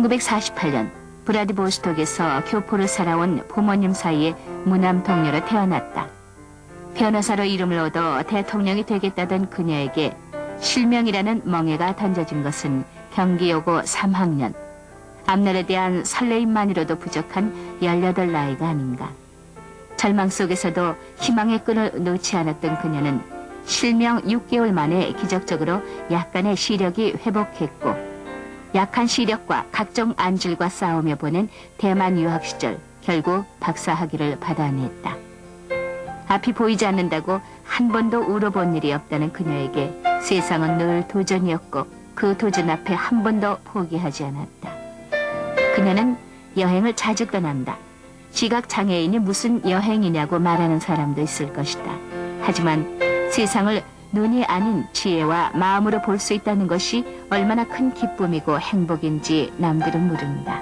1948년 브라디보스톡에서 교포로 살아온 부모님 사이에 무남 동료로 태어났다. 변호사로 이름을 얻어 대통령이 되겠다던 그녀에게 실명이라는 멍해가 던져진 것은 경기여고 3학년. 앞날에 대한 설레임만으로도 부족한 18 나이가 아닌가. 절망 속에서도 희망의 끈을 놓지 않았던 그녀는 실명 6개월 만에 기적적으로 약간의 시력이 회복했고, 약한 시력과 각종 안질과 싸우며 보낸 대만 유학 시절 결국 박사 학위를 받아냈다. 앞이 보이지 않는다고 한 번도 울어본 일이 없다는 그녀에게 세상은 늘 도전이었고, 그 도전 앞에 한 번도 포기하지 않았다. 그녀는 여행을 자주 떠난다. 시각장애인이 무슨 여행이냐고 말하는 사람도 있을 것이다. 하지만 세상을 눈이 아닌 지혜와 마음으로 볼 수 있다는 것이 얼마나 큰 기쁨이고 행복인지 남들은 모른다.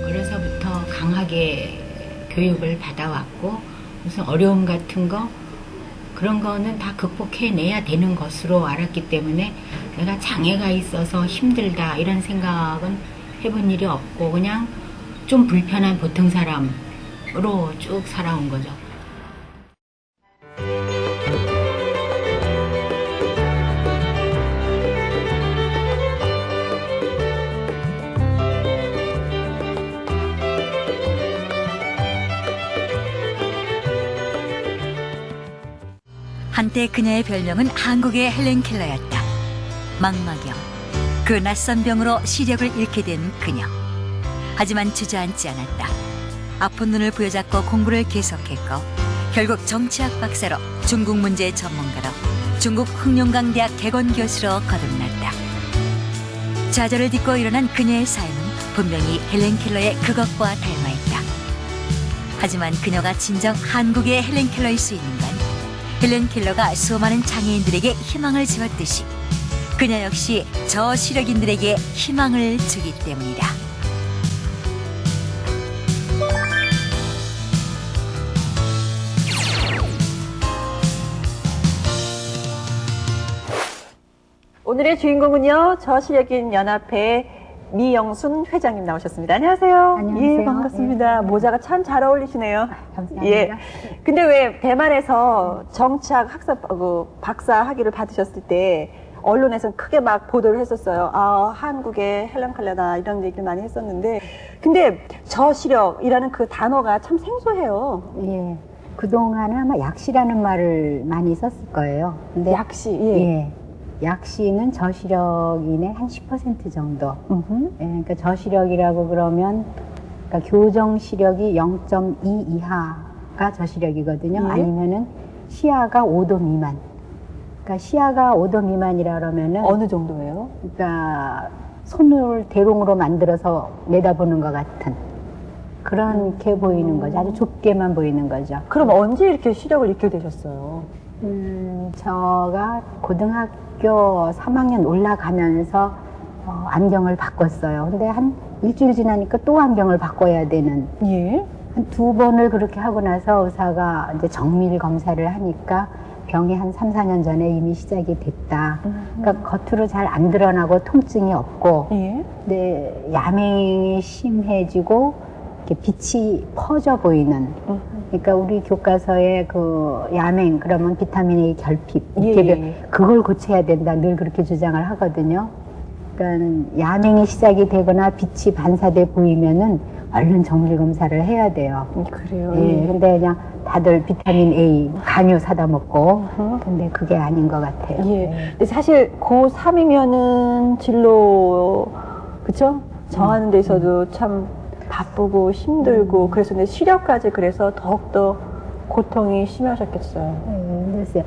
어려서부터 강하게 교육을 받아왔고, 무슨 어려움 같은 거 그런 거는 다 극복해내야 되는 것으로 알았기 때문에 내가 장애가 있어서 힘들다 이런 생각은 해본 일이 없고, 그냥 좀 불편한 보통 사람으로 쭉 살아온 거죠. 한때 그녀의 별명은 한국의 헬렌 켈러였다. 망막염, 그 낯선 병으로 시력을 잃게 된 그녀. 하지만 주저앉지 않았다. 아픈 눈을 부여잡고 공부를 계속했고, 결국 정치학 박사로, 중국 문제 전문가로, 중국 흑룡강대학 개건 교수로 거듭났다. 좌절을 딛고 일어난 그녀의 삶은 분명히 헬렌 켈러의 그것과 닮아있다. 하지만 그녀가 진정 한국의 헬렌 켈러일 수 있는 건 헬렌 켈러가 수많은 장애인들에게 희망을 주었듯이 그녀 역시 저시력인들에게 희망을 주기 때문이다. 오늘의 주인공은요, 저시력인 연합회 미영순 회장님 나오셨습니다. 안녕하세요. 안녕하세요. 예, 반갑습니다. 예. 모자가 참 잘 어울리시네요. 감사합니다. 예. 근데 왜 대만에서 정치학 박사 학위를 받으셨을 때 언론에서는 크게 막 보도를 했었어요. 아, 한국의 헬렌 켈러다 이런 얘기를 많이 했었는데, 근데 저시력이라는 그 단어가 참 생소해요. 예. 그동안은 아마 약시라는 말을 많이 썼을 거예요. 근데 약시, 예. 예. 약시는 저시력인의 한 10% 정도. 예, 그러니까 저시력이라고 그러면 그러니까 교정 시력이 0.2 이하가 저시력이거든요. 예. 아니면은 시야가 5도 미만. 그러니까 시야가 5도 미만이라 그러면은 어느 정도예요? 그러니까 손을 대롱으로 만들어서 내다보는 것 같은 그렇게 보이는 거죠. 아주 좁게만 보이는 거죠. 그럼 언제 이렇게 시력을 잃게 되셨어요? 제가 고등학교 3학년 올라가면서 안경을 바꿨어요. 근데 한 일주일 지나니까 또 안경을 바꿔야 되는. 예. 한 2번을 그렇게 하고 나서 의사가 이제 정밀 검사를 하니까 병이 한 3, 4년 전에 이미 시작이 됐다. 그러니까 겉으로 잘 안 드러나고 통증이 없고, 예. 근데 야맹이 심해지고 이렇게 빛이 퍼져 보이는. 그러니까 우리 교과서에 그 야맹 그러면 비타민 A 결핍 이렇게 예. 그걸 고쳐야 된다 늘 그렇게 주장을 하거든요. 그러니까 야맹이 시작이 되거나 빛이 반사돼 보이면은 얼른 정밀 검사를 해야 돼요. 그래요. 예, 근데 그냥 다들 비타민 A 간유 사다 먹고, 근데 그게 아닌 것 같아요. 예. 근데 사실 고3이면은 진로, 그쵸? 정하는 데 있어도 참 바쁘고 힘들고, 그래서 근데 시력까지 그래서 더욱더 고통이 심하셨겠어요. 글쎄요.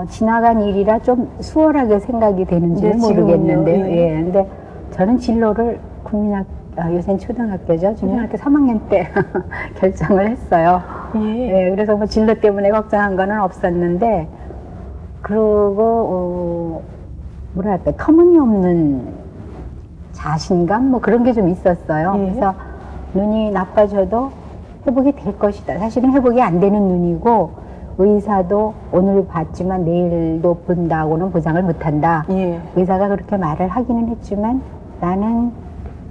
지나간 일이라 좀 수월하게 생각이 되는지는 네, 모르겠는데요. 지금은요. 예. 근데 저는 진로를 요새는 초등학교죠. 초등학교 3학년 때 결정을 했어요. 예. 예, 그래서 뭐 진로 때문에 걱정한 거는 없었는데, 그리고, 뭐랄까, 터무니없는 자신감? 뭐 그런 게 좀 있었어요. 예. 그래서 눈이 나빠져도 회복이 될 것이다. 사실은 회복이 안 되는 눈이고, 의사도 오늘 봤지만 내일도 본다고는 보장을 못한다. 예. 의사가 그렇게 말을 하기는 했지만 나는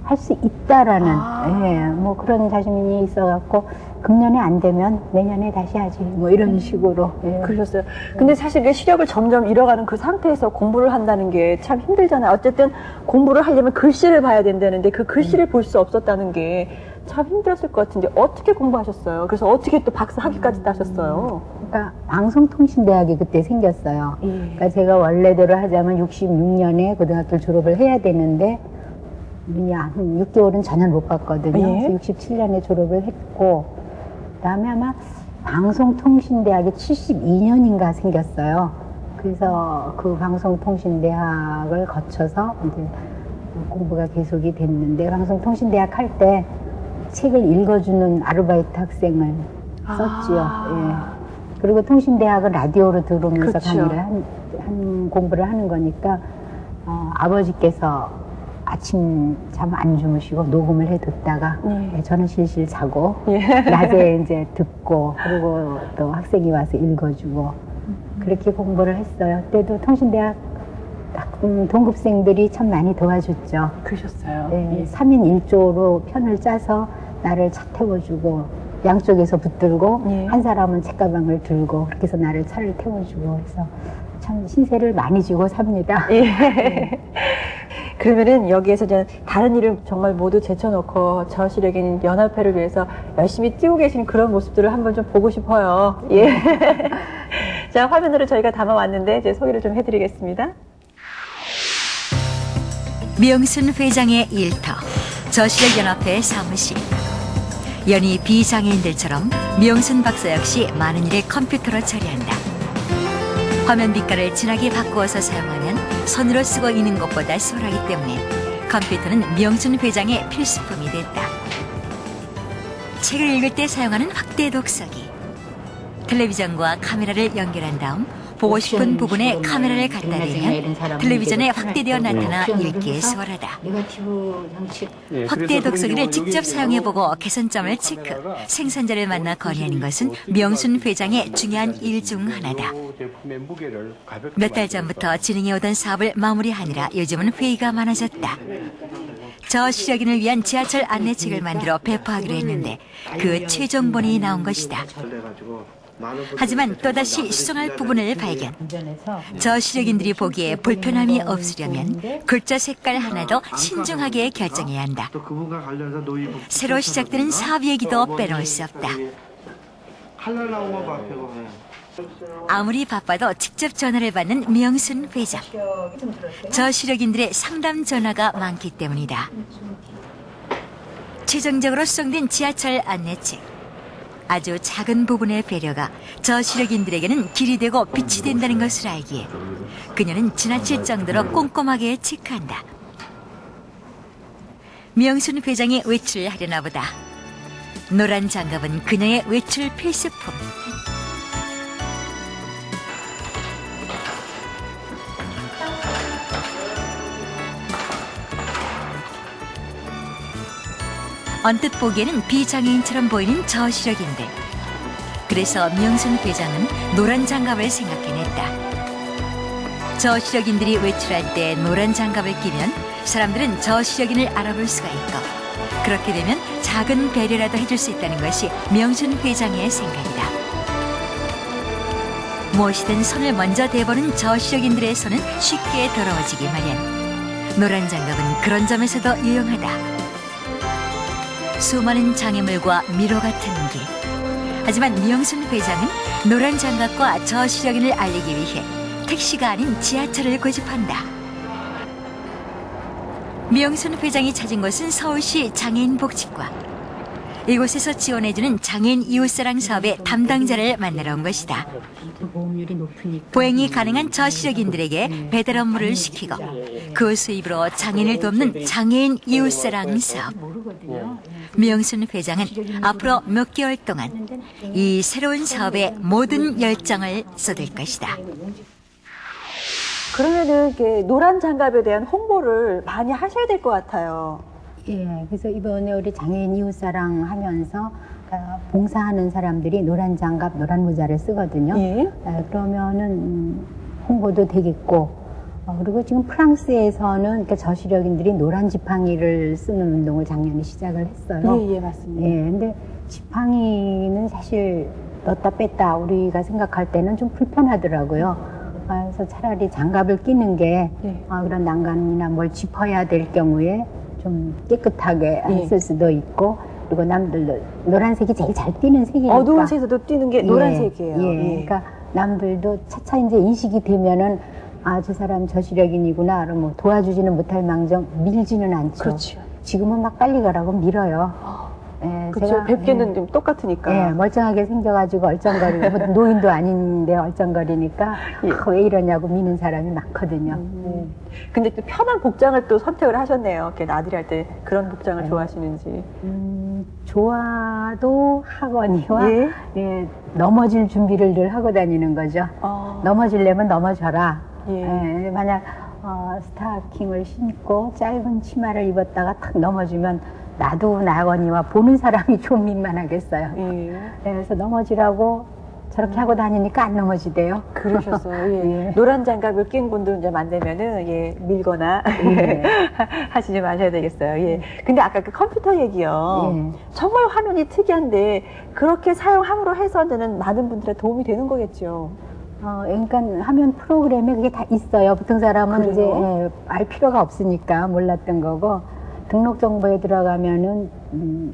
할 수 있다라는 예, 뭐 그런 자신이 있어갖고 금년에 안 되면 내년에 다시 하지 뭐 이런 식으로 예. 그러셨어요. 근데 사실 그 시력을 점점 잃어가는 그 상태에서 공부를 한다는 게 참 힘들잖아요. 어쨌든 공부를 하려면 글씨를 봐야 된다는데 그 글씨를 볼 수 없었다는 게 참 힘들었을 것 같은데 어떻게 공부하셨어요? 그래서 어떻게 또 박사 학위까지 따셨어요? 그러니까 방송통신대학이 그때 생겼어요. 예. 그러니까 제가 원래대로 하자면 66년에 고등학교를 졸업을 해야 되는데 한 6개월은 전혀 못 봤거든요. 예. 그래서 67년에 졸업을 했고 그다음에 아마 방송통신대학이 72년인가 생겼어요. 그래서 그 방송통신대학을 거쳐서 이제 공부가 계속이 됐는데 방송통신대학 할 때 책을 읽어주는 아르바이트 학생을 썼지요. 예. 그리고 통신대학은 라디오로 들으면서 그쵸. 강의를 공부를 하는 거니까 아버지께서 아침 잠 안 주무시고 녹음을 해뒀다가 예. 저는 실실 자고 예. 낮에 이제 듣고 그리고 또 학생이 와서 읽어주고 그렇게 공부를 했어요. 그때도 통신대학 동급생들이 참 많이 도와줬죠. 그러셨어요. 네, 3인 1조로 편을 짜서 나를 차 태워주고 양쪽에서 붙들고 예. 한 사람은 책가방을 들고 그렇게 해서 나를 차를 태워주고 그래서 참 신세를 많이 지고 삽니다. 예. 그러면은 여기에서 이제 다른 일을 정말 모두 제쳐놓고 저시력인 연합회를 위해서 열심히 뛰고 계시는 그런 모습들을 한번 좀 보고 싶어요. 예. 자, 화면으로 저희가 담아왔는데 이제 소개를 좀 해드리겠습니다. 명순 회장의 일터, 저시력연합회 사무실. 연희 비장애인들처럼 명순 박사 역시 많은 일을 컴퓨터로 처리한다. 화면 빛깔을 진하게 바꾸어서 사용하면 손으로 쓰고 있는 것보다 수월하기 때문에 컴퓨터는 명순 회장의 필수품이 됐다. 책을 읽을 때 사용하는 확대 독서기. 텔레비전과 카메라를 연결한 다음 보고 싶은 부분에 카메라를 갖다 대면 텔레비전에 확대되어 나타나 읽기에 수월하다. 확대 독서기를 직접 사용해보고 개선점을 체크, 생산자를 만나 건의하는 것은 명순 회장의 중요한 일 중 하나다. 몇 달 전부터 진행해오던 사업을 마무리하느라 요즘은 회의가 많아졌다. 저시력인을 위한 지하철 안내책을 만들어 배포하기로 했는데 그 최종본이 나온 것이다. 하지만 또다시 수정할 부분을 발견. 저시력인들이 보기에 불편함이 없으려면 글자 색깔 하나도 신중하게 결정해야 한다. 새로 시작되는 사업 얘기도 빼놓을 수 없다. 아무리 바빠도 직접 전화를 받는 명순 회장. 저시력인들의 상담 전화가 많기 때문이다. 최종적으로 수정된 지하철 안내책. 아주 작은 부분의 배려가 저시력인들에게는 길이 되고 빛이 된다는 것을 알기에 그녀는 지나칠 정도로 꼼꼼하게 체크한다. 명순 회장이 외출을 하려나 보다. 노란 장갑은 그녀의 외출 필수품. 언뜻 보기에는 비장애인처럼 보이는 저시력인들. 그래서 명순 회장은 노란 장갑을 생각해냈다. 저시력인들이 외출할 때 노란 장갑을 끼면 사람들은 저시력인을 알아볼 수가 있고 그렇게 되면 작은 배려라도 해줄 수 있다는 것이 명순 회장의 생각이다. 무엇이든 손을 먼저 대보는 저시력인들의 손은 쉽게 더러워지기 마련. 노란 장갑은 그런 점에서도 유용하다. 수많은 장애물과 미로 같은 길. 하지만 명순 회장은 노란 장갑과 저시력인을 알리기 위해 택시가 아닌 지하철을 고집한다. 명순 회장이 찾은 곳은 서울시 장애인복지과. 이곳에서 지원해주는 장애인 이웃사랑 사업의 담당자를 만나러 온 것이다. 보행이 가능한 저시력인들에게 배달 업무를 시키고 그 수입으로 장애인을 돕는 장애인 이웃사랑 사업. 명순 회장은 앞으로 몇 개월 동안 이 새로운 사업에 모든 열정을 쏟을 것이다. 그러면은 이렇게 노란 장갑에 대한 홍보를 많이 하셔야 될 것 같아요. 예, 그래서 이번에 우리 장애인 이웃사랑 하면서 봉사하는 사람들이 노란 장갑, 노란 모자를 쓰거든요. 예. 그러면은 홍보도 되겠고, 그리고 지금 프랑스에서는 그러니까 저시력인들이 노란 지팡이를 쓰는 운동을 작년에 시작을 했어요. 예, 예, 맞습니다. 예, 근데 지팡이는 사실 넣었다 뺐다 우리가 생각할 때는 좀 불편하더라고요. 그래서 차라리 장갑을 끼는 게 예. 그런 난간이나 뭘 짚어야 될 경우에 좀 깨끗하게 예. 쓸 수도 있고, 그리고 남들도 노란색이 제일 잘 띄는 색이니까. 어두운 색에서도 뛰는 게 노란색이에요. 예, 예. 그러니까 남들도 차차 이제 인식이 되면은 저 사람 저시력인이구나. 그럼 뭐 도와주지는 못할 망정 밀지는 않죠. 그렇죠. 지금은 막 빨리 가라고 밀어요. 예, 그렇죠. 뵙기는 좀 똑같으니까. 예, 멀쩡하게 생겨가지고 얼쩡거리고 뭐 노인도 아닌데 얼쩡거리니까 예. 왜 이러냐고 미는 사람이 많거든요. 근데 또 편한 복장을 또 선택을 하셨네요. 이렇게 나들이 할 때 그런 복장을 좋아하시는지. 좋아도 하거니와 예. 예, 넘어질 준비를 늘 하고 다니는 거죠. 넘어지려면 넘어져라. 예. 만약 스타킹을 신고 짧은 치마를 입었다가 탁 넘어지면 나도 나거니와 보는 사람이 좀 민망하겠어요. 예. 그래서 넘어지라고 저렇게 하고 다니니까 안 넘어지대요. 그러셨어요. 예. 예. 노란 장갑을 낀 분들 이제 만나면은 예, 밀거나 예. 하시지 마셔야 되겠어요. 예. 근데 아까 그 컴퓨터 얘기요. 예. 정말 화면이 특이한데 그렇게 사용함으로 해서는 많은 분들의 도움이 되는 거겠죠. 그러니까 하면 프로그램에 그게 다 있어요. 보통 사람은 그래요? 이제 알 필요가 없으니까 몰랐던 거고, 등록 정보에 들어가면은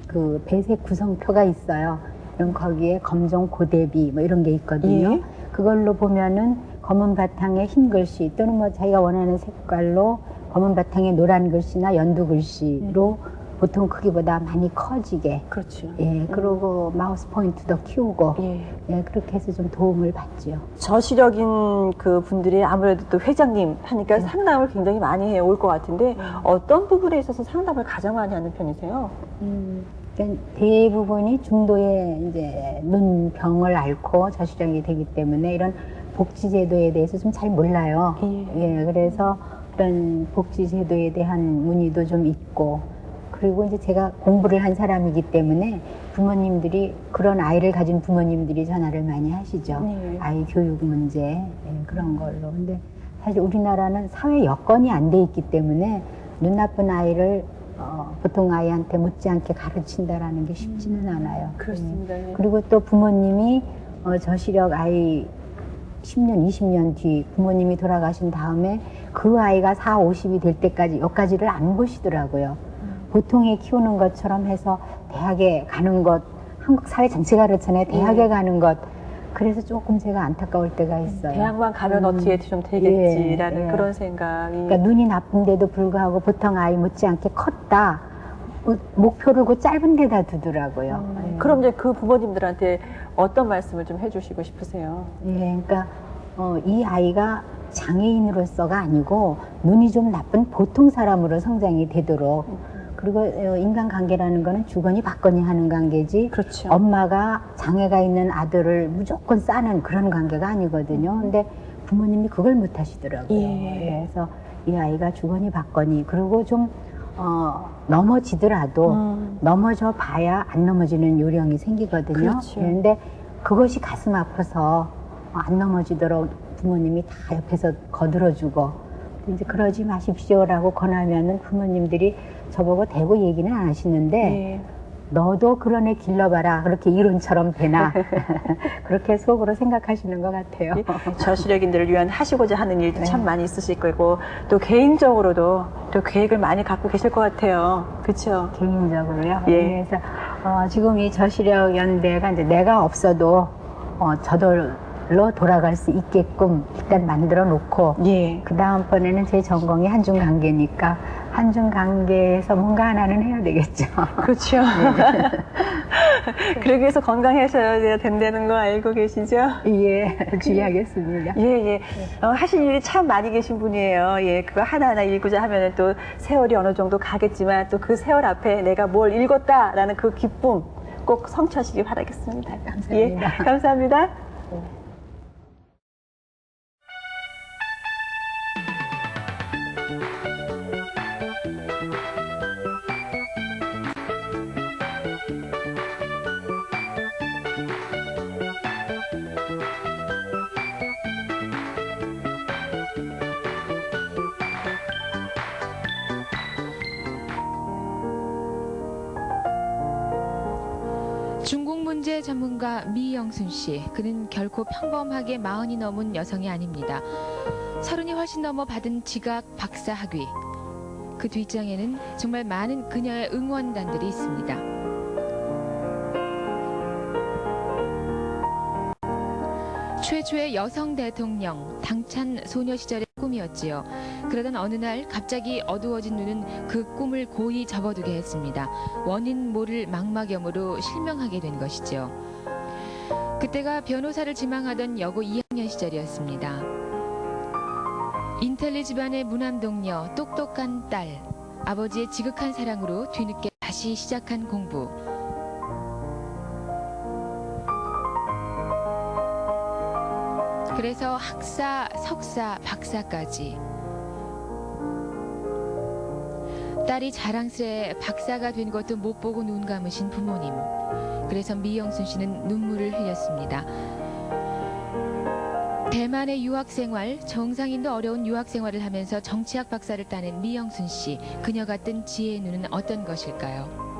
그 배색 구성표가 있어요. 그럼 거기에 검정 고대비 뭐 이런 게 있거든요. 예. 그걸로 보면은 검은 바탕에 흰 글씨 또는 뭐 자기가 원하는 색깔로 검은 바탕에 노란 글씨나 연두 글씨로 보통 크기보다 많이 커지게. 그렇죠. 예, 그리고 마우스 포인트도 키우고. 예. 예, 그렇게 해서 좀 도움을 받죠. 저시력인 그 분들이 아무래도 또 회장님 하니까 상담을 굉장히 많이 해올 것 같은데 어떤 부분에 있어서 상담을 가장 많이 하는 편이세요? 그러니까 대부분이 중도의 이제 눈병을 앓고 저시력이 되기 때문에 이런 복지제도에 대해서 좀 잘 몰라요. 예, 그래서 그런 복지제도에 대한 문의도 좀 있고, 그리고 이제 제가 공부를 한 사람이기 때문에 부모님들이, 그런 아이를 가진 부모님들이 전화를 많이 하시죠. 네. 아이 교육 문제, 예, 그런 걸로. 근데 사실 우리나라는 사회 여건이 안 돼 있기 때문에 눈 나쁜 아이를 보통 아이한테 못지않게 가르친다라는 게 쉽지는 않아요. 그렇습니다. 예. 그리고 또 부모님이 저시력 아이 10년, 20년 뒤 부모님이 돌아가신 다음에 그 아이가 4, 50이 될 때까지 여기까지를 안 보시더라고요. 보통에 키우는 것처럼 해서 대학에 가는 것, 한국 사회 전체가 그렇잖아요. 대학에 가는 것. 그래서 조금 제가 안타까울 때가 있어요. 대학만 가면 어떻게 좀 되겠지라는 예, 예. 그런 생각이. 그러니까 눈이 나쁜데도 불구하고 보통 아이 못지않게 컸다. 목표를 그 짧은 데다 두더라고요. 예. 그럼 이제 그 부모님들한테 어떤 말씀을 좀 해주시고 싶으세요? 예, 그러니까 이 아이가 장애인으로서가 아니고 눈이 좀 나쁜 보통 사람으로 성장이 되도록, 그리고 인간관계라는 거는 주거니 받거니 하는 관계지, 그렇죠. 엄마가 장애가 있는 아들을 무조건 싸는 그런 관계가 아니거든요. 근데 부모님이 그걸 못 하시더라고요. 예. 그래서 이 아이가 주거니 받거니, 그리고 좀 넘어지더라도 넘어져 봐야 안 넘어지는 요령이 생기거든요. 그렇죠. 그런데 그것이 가슴 아파서 안 넘어지도록 부모님이 다 옆에서 거들어주고, 이제 그러지 마십시오라고 권하면은 부모님들이 저보고 대고 얘기는 안 하시는데, 예. 너도 그런 애 길러봐라, 그렇게 이론처럼 되나 그렇게 속으로 생각하시는 것 같아요. 저시력인들을 위한 하시고자 하는 일도 참 많이 있으실 거고 또 개인적으로도 또 계획을 많이 갖고 계실 것 같아요. 그렇죠? 개인적으로요. 예. 그래서 지금 이 저시력 연대가 이제 내가 없어도 저절로 돌아갈 수 있게끔 일단 만들어 놓고, 예. 그 다음번에는 제 전공이 한중관계니까 한중관계에서 뭔가 하나는 해야 되겠죠. 그렇죠. 그러기 위해서 건강하셔야 된다는 거 알고 계시죠? 예, 주의하겠습니다. 예, 예. 하실 일이 참 많이 계신 분이에요. 예, 그거 하나하나 읽고자 하면 또 세월이 어느 정도 가겠지만 또 그 세월 앞에 내가 뭘 읽었다라는 그 기쁨 꼭 성취하시길 바라겠습니다. 감사합니다. 예, 감사합니다. 문제 전문가 미영순 씨. 그는 결코 평범하게 40이 넘은 여성이 아닙니다. 30이 훨씬 넘어 받은 지각 박사 학위. 그 뒷장에는 정말 많은 그녀의 응원단들이 있습니다. 최초의 여성 대통령, 당찬 소녀 시절의 꿈이었지요. 그러던 어느 날 갑자기 어두워진 눈은 그 꿈을 고이 접어두게 했습니다. 원인 모를 망막염으로 실명하게 된 것이죠. 그때가 변호사를 지망하던 여고 2학년 시절이었습니다. 인텔리 집안의 무남동녀, 똑똑한 딸, 아버지의 지극한 사랑으로 뒤늦게 다시 시작한 공부. 그래서 학사, 석사, 박사까지. 딸이 자랑스레 박사가 된 것도 못 보고 눈 감으신 부모님. 그래서 미영순 씨는 눈물을 흘렸습니다. 대만의 유학생활, 정상인도 어려운 유학생활을 하면서 정치학 박사를 따낸 미영순 씨. 그녀가 뜬 지혜의 눈은 어떤 것일까요?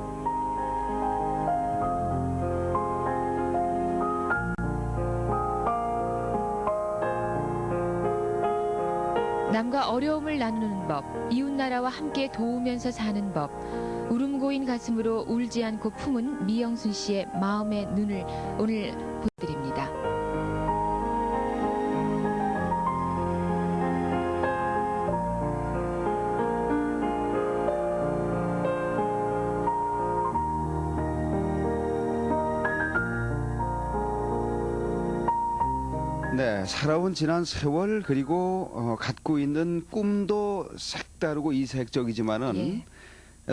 남과 어려움을 나누는 법, 이웃나라와 함께 도우면서 사는 법, 울음고인 가슴으로 울지 않고 품은 미영순 씨의 마음의 눈을 오늘 보여드립니다. 네, 살아온 지난 세월 그리고 갖고 있는 꿈도 색다르고 이색적이지만은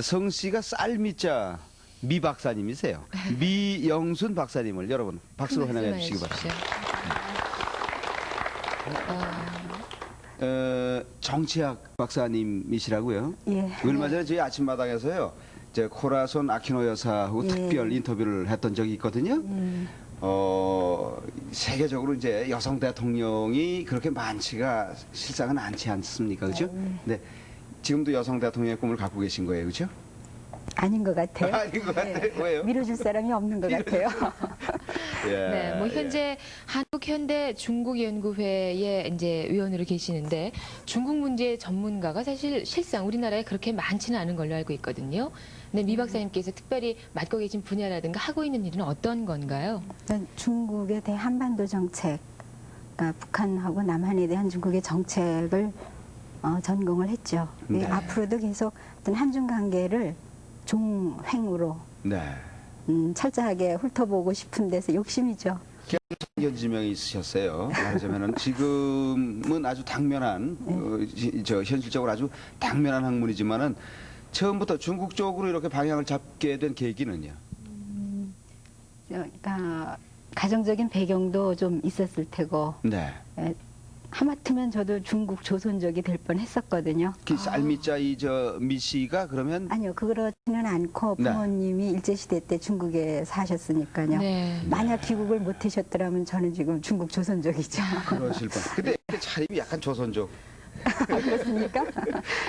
성씨가 쌀미자 미 박사님이세요. 미영순 박사님을 여러분 박수로 환영해 주시기 바랍니다. 정치학 박사님이시라고요? 예. 얼마 전에 저희 아침마당에서요, 코라손 아키노 여사하고 특별 인터뷰를 했던 적이 있거든요. 세계적으로 이제 여성 대통령이 그렇게 많지가 실상은 않지 않습니까? 그죠? 네. 지금도 여성 대통령의 꿈을 갖고 계신 거예요. 그죠? 아닌 것 같아요. 아닌 것 같아요. 왜요? 밀어줄 사람이 없는 것 같아요. 예, 네, 뭐 현재 한국현대 중국연구회의 이제 위원으로 계시는데 중국 문제 전문가가 사실 실상 우리나라에 그렇게 많지는 않은 걸로 알고 있거든요. 근데 미 박사님께서 특별히 맡고 계신 분야라든가 하고 있는 일은 어떤 건가요? 중국에 대한 한반도 정책, 그러니까 북한하고 남한에 대한 중국의 정책을 전공을 했죠. 네. 앞으로도 계속 어떤 한중 관계를 종횡으로 네. 철저하게 훑어보고 싶은 데서 욕심이죠. 연지명이 있으셨어요. 말하자면은 지금은 아주 당면한, 현실적으로 아주 당면한 학문이지만은 처음부터 중국 쪽으로 이렇게 방향을 잡게 된 계기는요? 그러니까 가정적인 배경도 좀 있었을 테고, 네. 하마터면 저도 중국 조선족이 될 뻔했었거든요. 그 쌀미자 미 씨가 그러면 아니요, 그렇지는 않고 부모님이 일제시대 때 중국에 사셨으니까요. 네. 만약 귀국을 못 하셨더라면 저는 지금 중국 조선족이죠. 그러실 뻔. 근데 차림이 약간 조선족. 그렇습니까?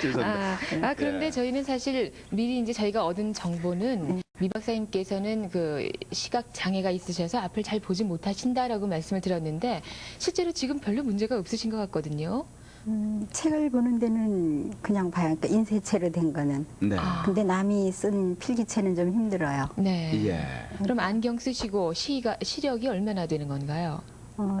죄송합니다. 그런데 예. 저희는 사실 미리 이제 저희가 얻은 정보는 미 박사님께서는 그 시각 장애가 있으셔서 앞을 잘 보지 못하신다라고 말씀을 들었는데 실제로 지금 별로 문제가 없으신 것 같거든요. 책을 보는 데는 그냥 봐요. 그러니까 인쇄체로 된 거는. 네. 근데 남이 쓴 필기체는 좀 힘들어요. 네. 예. 그럼 안경 쓰시고 시력이 얼마나 되는 건가요?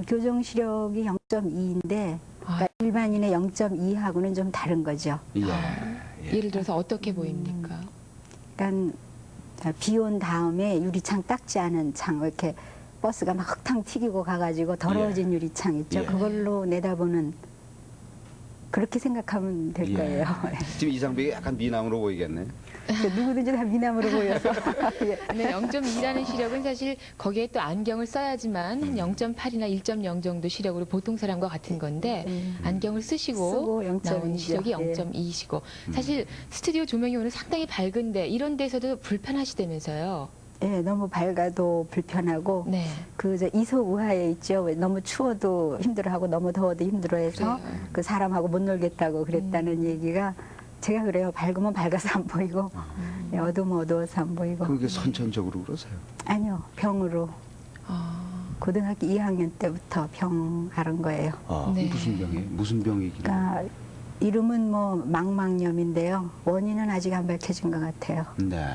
교정 시력이 0.2인데 그러니까 일반인의 0.2하고는 좀 다른 거죠. 예. 예를 들어서 어떻게 보입니까? 그러니까 비 온 다음에 유리창 닦지 않은 창, 이렇게 버스가 막 흙탕 튀기고 가가지고 더러워진 유리창 있죠. 예. 그걸로 내다보는, 그렇게 생각하면 될 예. 거예요. 지금 이상벽이 약간 미남으로 보이겠네. 누구든지 다 미남으로 보여서. 예. 네, 0.2라는 시력은 사실 거기에 또 안경을 써야지만 한 0.8이나 1.0 정도 시력으로 보통 사람과 같은 건데 안경을 쓰시고 쓰고 나온 0.2 죠. 시력이 예. 0.2시고 사실 스튜디오 조명이 오늘 상당히 밝은데 이런 데서도 불편하시다면서요. 예, 너무 밝아도 불편하고 네. 이소우하에 있죠. 왜 너무 추워도 힘들어하고 너무 더워도 힘들어해서 그래요. 그 사람하고 못 놀겠다고 그랬다는 얘기가, 제가 그래요. 밝으면 밝아서 안 보이고 어두우면 어두워서 안 보이고. 그게 선천적으로 그러세요? 아니요, 병으로. 고등학교 2학년 때부터 병 앓은 거예요. 네. 무슨 병이에요? 무슨 병이길래? 그러니까 이름은 뭐 망막염인데요. 원인은 아직 안 밝혀진 것 같아요. 네.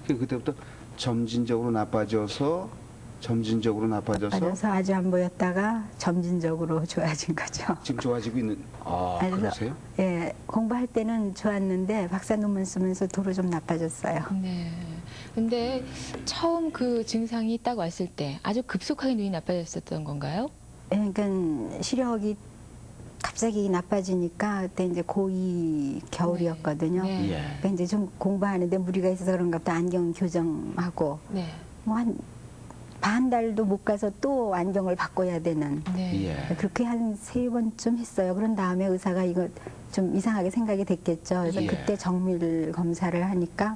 그때부터 점진적으로 나빠져서 그래서 아주 안 보였다가 점진적으로 좋아진 거죠. 지금 좋아지고 있는. 그래서, 그러세요? 예, 공부할 때는 좋았는데 박사 논문 쓰면서 도로 좀 나빠졌어요. 네. 근데 처음 그 증상이 딱 왔을 때 아주 급속하게 눈이 나빠졌었던 건가요? 예, 그러니까 시력이 갑자기 나빠지니까 그때 이제 고2 겨울이었거든요. 네. 예. 그러니까 이제 좀 공부하는데 무리가 있어서 그런가 보다 안경 교정하고 네. 뭐 한 반 달도 못 가서 또 안경을 바꿔야 되는 네. 예. 그렇게 한 3번쯤 했어요. 그런 다음에 의사가 이거 좀 이상하게 생각이 됐겠죠. 그래서 예. 그때 정밀 검사를 하니까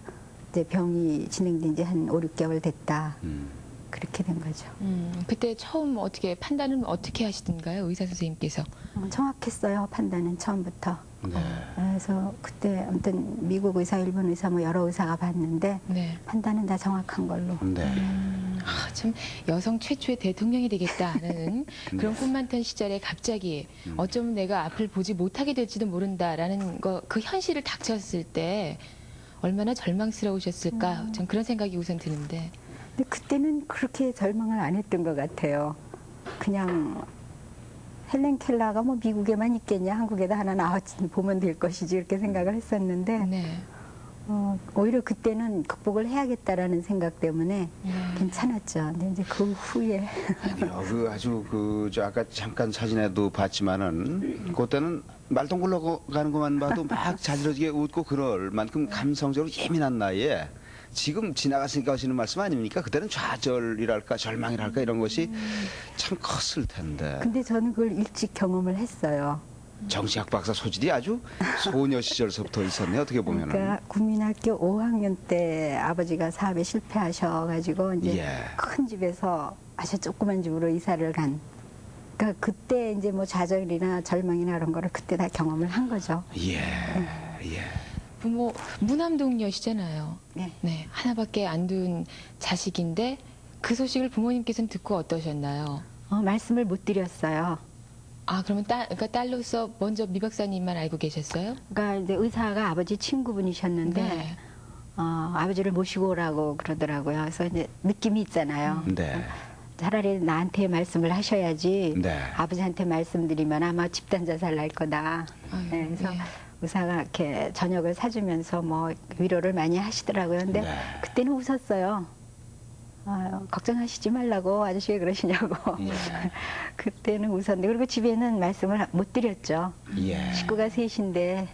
이제 병이 진행된 지 한 5, 6개월 됐다. 그렇게 된 거죠. 그때 처음 어떻게 판단은 어떻게 하시던가요? 의사 선생님께서. 정확했어요. 판단은 처음부터. 네. 그래서 그때 아무튼 미국 의사, 일본 의사 뭐 여러 의사가 봤는데 네. 판단은 다 정확한 걸로. 네. 참 여성 최초의 대통령이 되겠다는 그런 꿈 많던 시절에 갑자기 어쩌면 내가 앞을 보지 못하게 될지도 모른다라는 거 그 현실을 닥쳤을 때 얼마나 절망스러우셨을까 전 그런 생각이 우선 드는데 근데 그때는 그렇게 절망을 안 했던 것 같아요. 그냥 헬렌 켈러가 뭐 미국에만 있겠냐, 한국에도 하나 나와 보면 될 것이지 이렇게 생각을 했었는데 네. 오히려 그때는 극복을 해야겠다라는 생각 때문에 네. 괜찮았죠. 근데 이제 그 후에 아니요, 그 아주 저 아까 잠깐 사진에도 봤지만은 그때는 말똥 굴러가는 것만 봐도 막 자지러지게 웃고 그럴 만큼 감성적으로 예민한 나이에 지금 지나갔으니까 하시는 말씀 아닙니까? 그때는 좌절이랄까 절망이랄까 이런 것이 참 컸을 텐데. 근데 저는 그걸 일찍 경험을 했어요. 정치학 박사 소질이 아주 소녀 시절서부터 있었네 어떻게 보면은. 그러니까 국민학교 5학년 때 아버지가 사업에 실패하셔가지고 이제 예. 큰 집에서 아주 조그만 집으로 이사를 간. 그러니까 그때 이제 뭐 좌절이나 절망이나 그런 거를 그때 다 경험을 한 거죠. 예. 예. 부모 무남동녀시잖아요. 네. 네. 하나밖에 안 둔 자식인데 그 소식을 부모님께서는 듣고 어떠셨나요? 말씀을 못 드렸어요. 아, 그러면 그러니까 딸로서 먼저 미 박사님만 알고 계셨어요? 그러니까 이제 의사가 아버지 친구분이셨는데 네. 아버지를 모시고 오라고 그러더라고요. 그래서 이제 느낌이 있잖아요. 네. 차라리 나한테 말씀을 하셔야지 네. 아버지한테 말씀드리면 아마 집단 자살 날 거다. 아유, 네, 그래서 네. 의사가 이렇게 저녁을 사주면서 뭐 위로를 많이 하시더라고요. 근데 네. 그때는 웃었어요. 걱정하시지 말라고 아저씨가 그러시냐고. 예. 그때는 웃었는데 그리고 집에는 말씀을 못 드렸죠. 예. 식구가 셋인데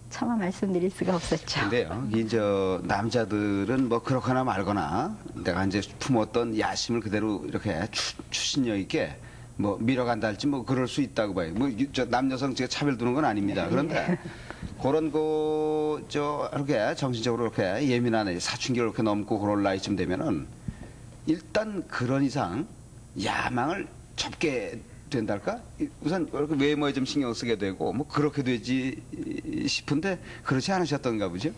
차마 말씀드릴 수가 없었죠. 근데요, 이제 남자들은 뭐 그렇거나 말거나 내가 이제 품었던 야심을 그대로 이렇게 추신력 있게 뭐 밀어간다 할지 뭐 그럴 수 있다고 봐요. 뭐 저 남녀성 제가 차별 두는 건 아닙니다. 그런데 그런 이렇게 정신적으로 이렇게 예민한 사춘기를 이렇게 넘고 그럴 나이쯤 되면은 일단 그런 이상 야망을 접게 된달까? 우선 이렇게 외모에 좀 신경 쓰게 되고 뭐 그렇게 되지 싶은데 그렇지 않으셨던가 보죠?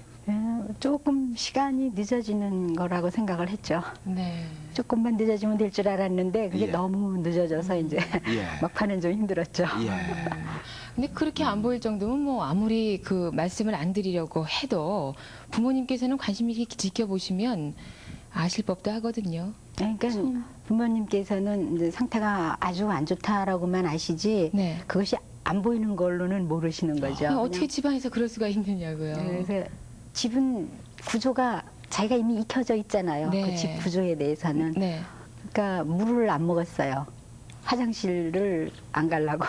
조금 시간이 늦어지는 거라고 생각을 했죠. 네. 조금만 늦어지면 될 줄 알았는데 그게 예. 너무 늦어져서 이제 예. 막판은 좀 힘들었죠. 예. 근데 그렇게 안 보일 정도면 뭐 아무리 그 말씀을 안 드리려고 해도 부모님께서는 관심 있게 지켜보시면 아실 법도 하거든요. 그러니까 부모님께서는 이제 상태가 아주 안 좋다라고만 아시지 네. 그것이 안 보이는 걸로는 모르시는 거죠. 어떻게 집안에서 그럴 수가 있느냐고요. 그래서 집은 구조가 자기가 이미 익혀져 있잖아요. 네. 그 집 구조에 대해서는. 네. 그러니까 물을 안 먹었어요. 화장실을 안 가려고.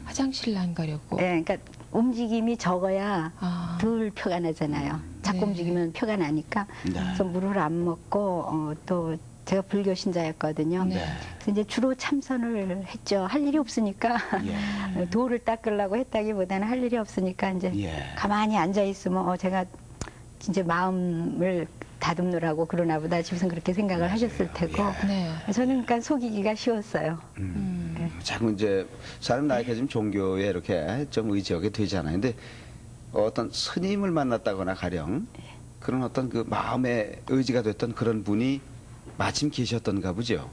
화장실 안 가려고. 네, 그러니까 움직임이 적어야 아. 덜 표가 나잖아요. 자꾸 네. 움직이면 표가 나니까. 네. 그래서 물을 안 먹고 또 제가 불교 신자였거든요. 네. 그래서 이제 주로 참선을 했죠. 할 일이 없으니까 예. 도를 닦으려고 했다기보다는 할 일이 없으니까 이제 예. 가만히 앉아 있으면 제가 진짜 마음을 다듬느라고 그러나 보다 집에서 그렇게 생각을 하셨을 테고 네. 저는 그러니까 속이기가 쉬웠어요. 자꾸 이제 사람 나이가 좀 종교에 이렇게 좀 의지하게 되잖아요. 근데 어떤 스님을 만났다거나 가령 그런 어떤 그 마음의 의지가 됐던 그런 분이 마침 계셨던가 보죠.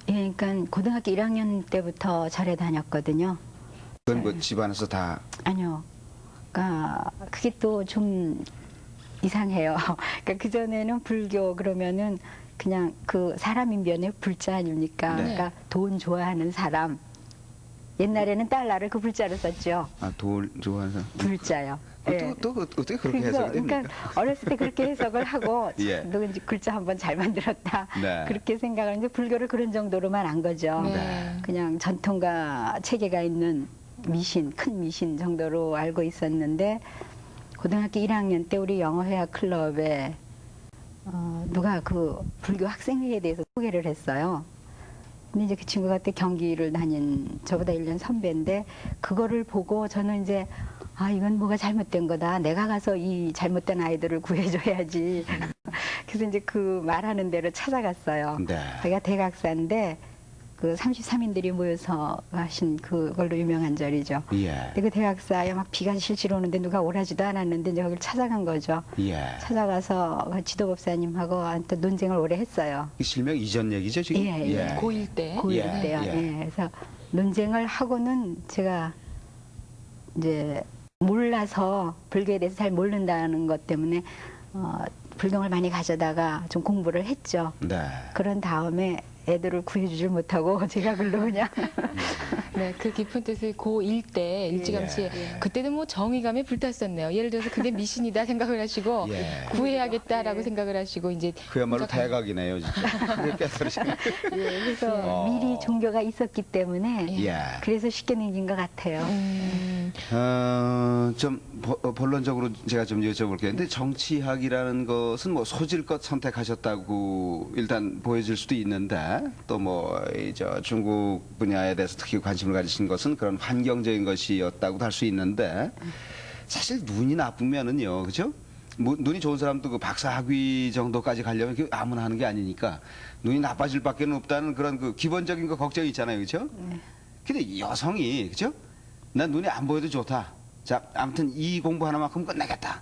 예, 그러니까 고등학교 1학년 때부터 절에 다녔거든요. 그건 뭐 집안에서 다 아니요. 그러니까 그게 또 좀 이상해요. 그러니까 그전에는 불교 그러면은 그냥 그 사람 인변의 불자 아닙니까? 네. 그러니까 돈 좋아하는 사람. 옛날에는 달러를 그 불자로 썼죠. 돌 좋아하는 사람. 불자요. 예. 또 어떻게 그렇게 그래서 해석이 됩니까? 그러니까 어렸을 때 그렇게 해석을 하고 예. 누군지 글자 한번 잘 만들었다 네. 그렇게 생각하는데 불교를 그런 정도로만 안 거죠. 네. 그냥 전통과 체계가 있는 미신, 큰 미신 정도로 알고 있었는데 고등학교 1학년 때 우리 영어회화 클럽에 누가 그 불교 학생회에 대해서 소개를 했어요. 근데 이제 그 친구가 그때 경기를 다닌 저보다 1년 선배인데 그거를 보고 저는 이제 아 이건 뭐가 잘못된 거다. 내가 가서 이 잘못된 아이들을 구해줘야지. 그래서 이제 그 말하는 대로 찾아갔어요. 네. 자기가 대각사인데 그 33인들이 모여서 하신 그걸로 유명한 절이죠. 예. 근데 그 대각사에 막 비가 실실 오는데 누가 오라지도 않았는데 이제 거기를 찾아간 거죠. 예. 찾아가서 그 지도법사님하고 또 논쟁을 오래 했어요. 이 실명 이전 얘기죠 지금? 예, 예. 고1 때. 고1 예, 때요. 예. 예. 그래서 논쟁을 하고는 제가 이제 몰라서 불교에 대해서 잘 모른다는 것 때문에 불경을 많이 가져다가 좀 공부를 했죠. 네. 그런 다음에 애들을 구해주질 못하고 제가 글로 그냥 네, 그 깊은 뜻을 고1 때 일찌감치 그때도 뭐 정의감에 불탔었네요. 예를 들어서 그게 미신이다 생각을 하시고 예. 구해야겠다라고 생각을 하시고 이제 그야말로 혼자 가- 대각이네요 진짜. 그렇게 깨달으시네. 그래서 미리 종교가 있었기 때문에 예. 그래서 쉽게 넘긴 것 같아요. 좀 본론적으로 제가 좀 여쭤볼게요. 근데 정치학이라는 것은 뭐 소질껏 선택하셨다고 일단 보여질 수도 있는데 또 뭐 저 중국 분야에 대해서 특히 관심을 가지신 것은 그런 환경적인 것이었다고도 할 수 있는데 사실 눈이 나쁘면은요, 그죠? 뭐 눈이 좋은 사람도 그 박사 학위 정도까지 가려면 그 아무나 하는 게 아니니까 눈이 나빠질 밖에 없다는 그런 그 기본적인 거 걱정이 있잖아요, 그죠? 근데 여성이 그죠? 난 눈이 안 보여도 좋다. 자, 아무튼 이 공부 하나만큼 끝내겠다.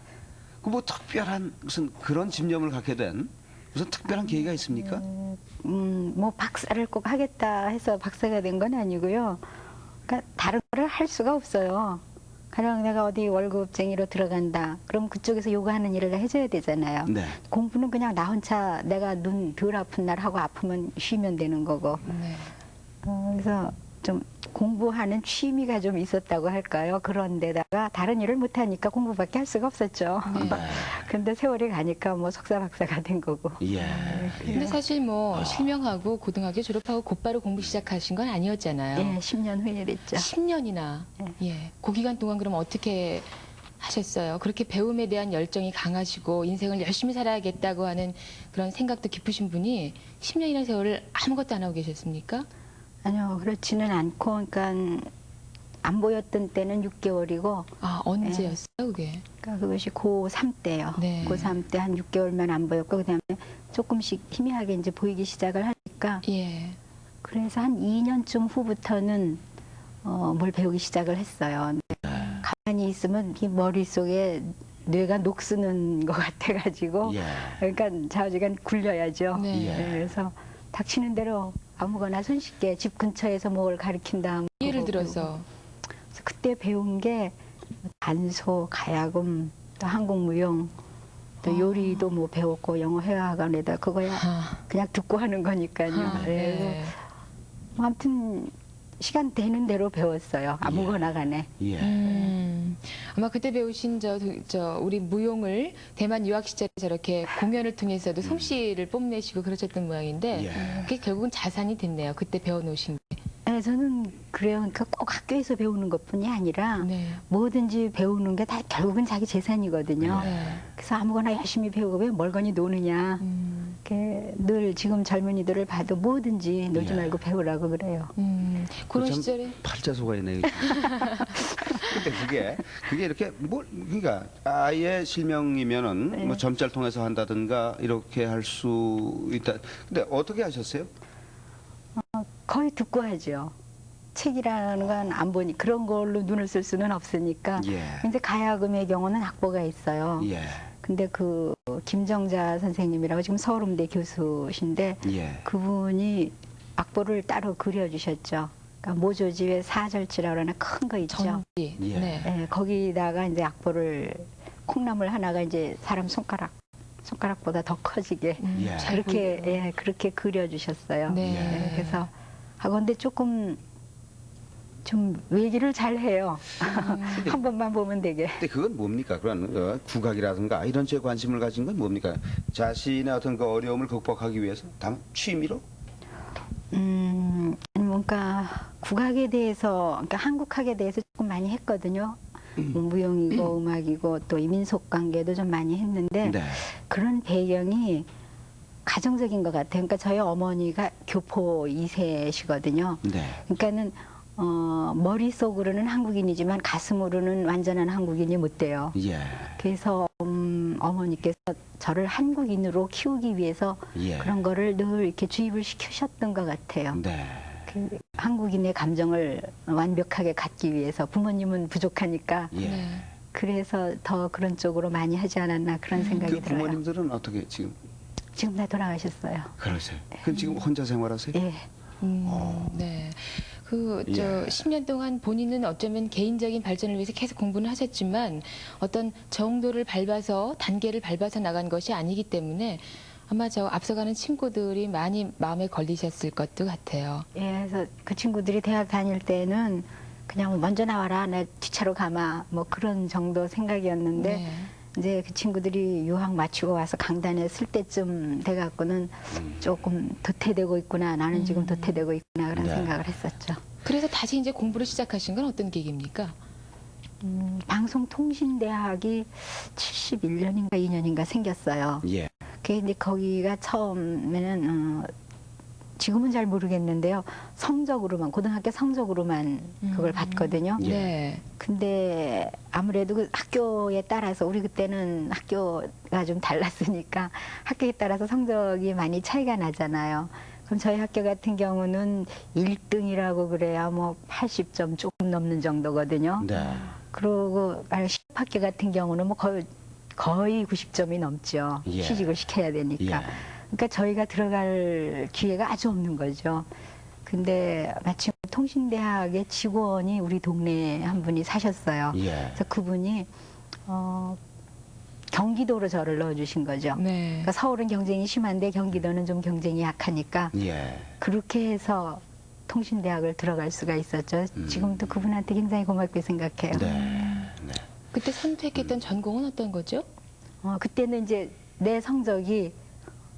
그 뭐 특별한 무슨 그런 집념을 갖게 된 무슨 특별한 계기가 있습니까? 뭐 박사를 꼭 하겠다 해서 박사가 된 건 아니고요. 그러니까 다른 거를 할 수가 없어요. 가령 내가 어디 월급쟁이로 들어간다. 그럼 그쪽에서 요구하는 일을 해줘야 되잖아요. 네. 공부는 그냥 나 혼자 내가 눈 덜 아픈 날 하고 아프면 쉬면 되는 거고. 네. 그래서 좀 공부하는 취미가 좀 있었다고 할까요? 그런데다가 다른 일을 못하니까 공부밖에 할 수가 없었죠. 근데 세월이 가니까 뭐 석사 박사가 된 거고. 예. 근데 사실 뭐 실명하고 고등학교 졸업하고 곧바로 공부 시작하신 건 아니었잖아요. 예, 10년 후에 됐죠. 10년이나. 예. 그 기간 동안 그럼 어떻게 하셨어요? 그렇게 배움에 대한 열정이 강하시고 인생을 열심히 살아야겠다고 하는 그런 생각도 깊으신 분이 10년이라는 세월을 아무것도 안 하고 계셨습니까? 아니요, 그렇지는 않고, 그러니까 안 보였던 때는 6개월이고, 아, 언제였어요, 그게? 그러니까 그것이 고3 때요. 네. 고3 때 한 6개월만 안 보였고, 그다음에 조금씩 희미하게 이제 보이기 시작을 하니까, 예. 그래서 한 2년쯤 후부터는 뭘 배우기 시작을 했어요. 가만히 있으면 이 머릿속에 뇌가 녹쓰는 것 같아가지고, 예. 그러니까 좌우지간 굴려야죠. 네. 예. 그래서 닥치는 대로 아무거나 손쉽게 집 근처에서 뭘 가르친다. 예를 들어서. 그래서 그때 배운 게 단소, 가야금, 또 한국무용, 또 요리도 뭐 배웠고 영어 회화학원에다 그거야 아, 그냥 듣고 하는 거니까요. 그래서 네. 뭐 아무튼 시간 되는 대로 배웠어요. 아무거나 간에. 예. 아마 그때 배우신 우리 무용을 대만 유학 시절에 저렇게 공연을 통해서도 솜씨를 뽐내시고 그러셨던 모양인데 예. 그게 결국은 자산이 됐네요. 그때 배워놓으신 게. 네, 저는 그래요. 그러니까 꼭 학교에서 배우는 것뿐이 아니라 네. 뭐든지 배우는 게 다 결국은 자기 재산이거든요. 네. 그래서 아무거나 열심히 배우고 왜 멀거니 노느냐. 이렇게 늘 지금 젊은이들을 봐도 뭐든지 놀지 예. 말고 배우라고 그래요. 그런 참 시절에 팔자소가 있네요. 근데 그게 이렇게 그러니까 아예 실명이면은 네. 뭐 점자를 통해서 한다든가 이렇게 할 수 있다. 근데 어떻게 하셨어요? 거의 듣고 하죠. 책이라는 건 안 보니 그런 걸로 눈을 쓸 수는 없으니까. 예. 근데 가야금의 경우는 악보가 있어요. 예. 근데 그 김정자 선생님이라고 지금 서울음대 교수신데 예. 그분이 악보를 따로 그려주셨죠. 그러니까 모조지의 사절지라고 하는 큰 거 있죠. 전지. 예. 네. 예, 거기다가 이제 악보를 콩나물 하나가 이제 사람 손가락보다 더 커지게 예. 잘 그렇게 보이고. 예, 그렇게 그려주셨어요. 네. 예, 그래서 하건데 조금 좀 외기를 잘 해요. 한 번만 보면 되게. 근데 그건 뭡니까? 그런 국악이라든가 이런 쪽에 관심을 가진 건 뭡니까? 자신의 어떤 그 어려움을 극복하기 위해서 다만 취미로? 뭔가 국악에 대해서, 그러니까 한국학에 대해서 조금 많이 했거든요. 뭐 무용이고 음악이고 또 이민속 관계도 좀 많이 했는데 네. 그런 배경이 가정적인 것 같아요. 그러니까 저희 어머니가 교포 2세시거든요. 네. 그러니까는 머릿속으로는 한국인이지만 가슴으로는 완전한 한국인이 못 돼요. 예. 그래서 어머니께서 저를 한국인으로 키우기 위해서 예. 그런 거를 늘 이렇게 주입을 시키셨던 것 같아요. 네. 그 한국인의 감정을 완벽하게 갖기 위해서 부모님은 부족하니까 예. 네. 그래서 더 그런 쪽으로 많이 하지 않았나 그런 생각이 그 들어요. 부모님들은 어떻게 지금 다 돌아가셨어요. 그러세요? 그럼 지금 혼자 생활하세요? 예. 네. 그, 저, 예. 10년 동안 본인은 어쩌면 개인적인 발전을 위해서 계속 공부는 하셨지만 어떤 정도를 밟아서, 단계를 밟아서 나간 것이 아니기 때문에 아마 저 앞서가는 친구들이 많이 마음에 걸리셨을 것도 같아요. 예, 그래서 그 친구들이 대학 다닐 때는 그냥 뭐 먼저 나와라, 나 뒤차로 가마, 뭐 그런 정도 생각이었는데 네. 이제 그 친구들이 유학 마치고 와서 강단에 쓸 때쯤 돼갖고는 조금 도태되고 있구나, 나는 지금 도태되고 있구나 그런 네. 생각을 했었죠. 그래서 다시 이제 공부를 시작하신 건 어떤 계기입니까? 방송통신대학이 71년인가 2년인가 생겼어요. 예. 근데 거기가 처음에는 지금은 잘 모르겠는데요. 성적으로만, 고등학교 성적으로만 그걸 봤거든요. 예. 네. 근데 아무래도 그 학교에 따라서 우리 그때는 학교가 좀 달랐으니까 학교에 따라서 성적이 많이 차이가 나잖아요. 그럼 저희 학교 같은 경우는 1등이라고 그래야 뭐 80점 조금 넘는 정도거든요. 네. 그리고 시립학교 같은 경우는 뭐 거의 90점이 넘죠. 예. 취직을 시켜야 되니까. 예. 그러니까 저희가 들어갈 기회가 아주 없는 거죠. 근데 마침 통신대학의 직원이 우리 동네에 한 분이 사셨어요. 예. 그래서 그분이 경기도로 저를 넣어주신 거죠. 네. 그러니까 서울은 경쟁이 심한데 경기도는 좀 경쟁이 약하니까 예. 그렇게 해서 통신대학을 들어갈 수가 있었죠. 지금도 그분한테 굉장히 고맙게 생각해요. 네. 네. 그때 선택했던 전공은 어떤 거죠? 그때는 이제 내 성적이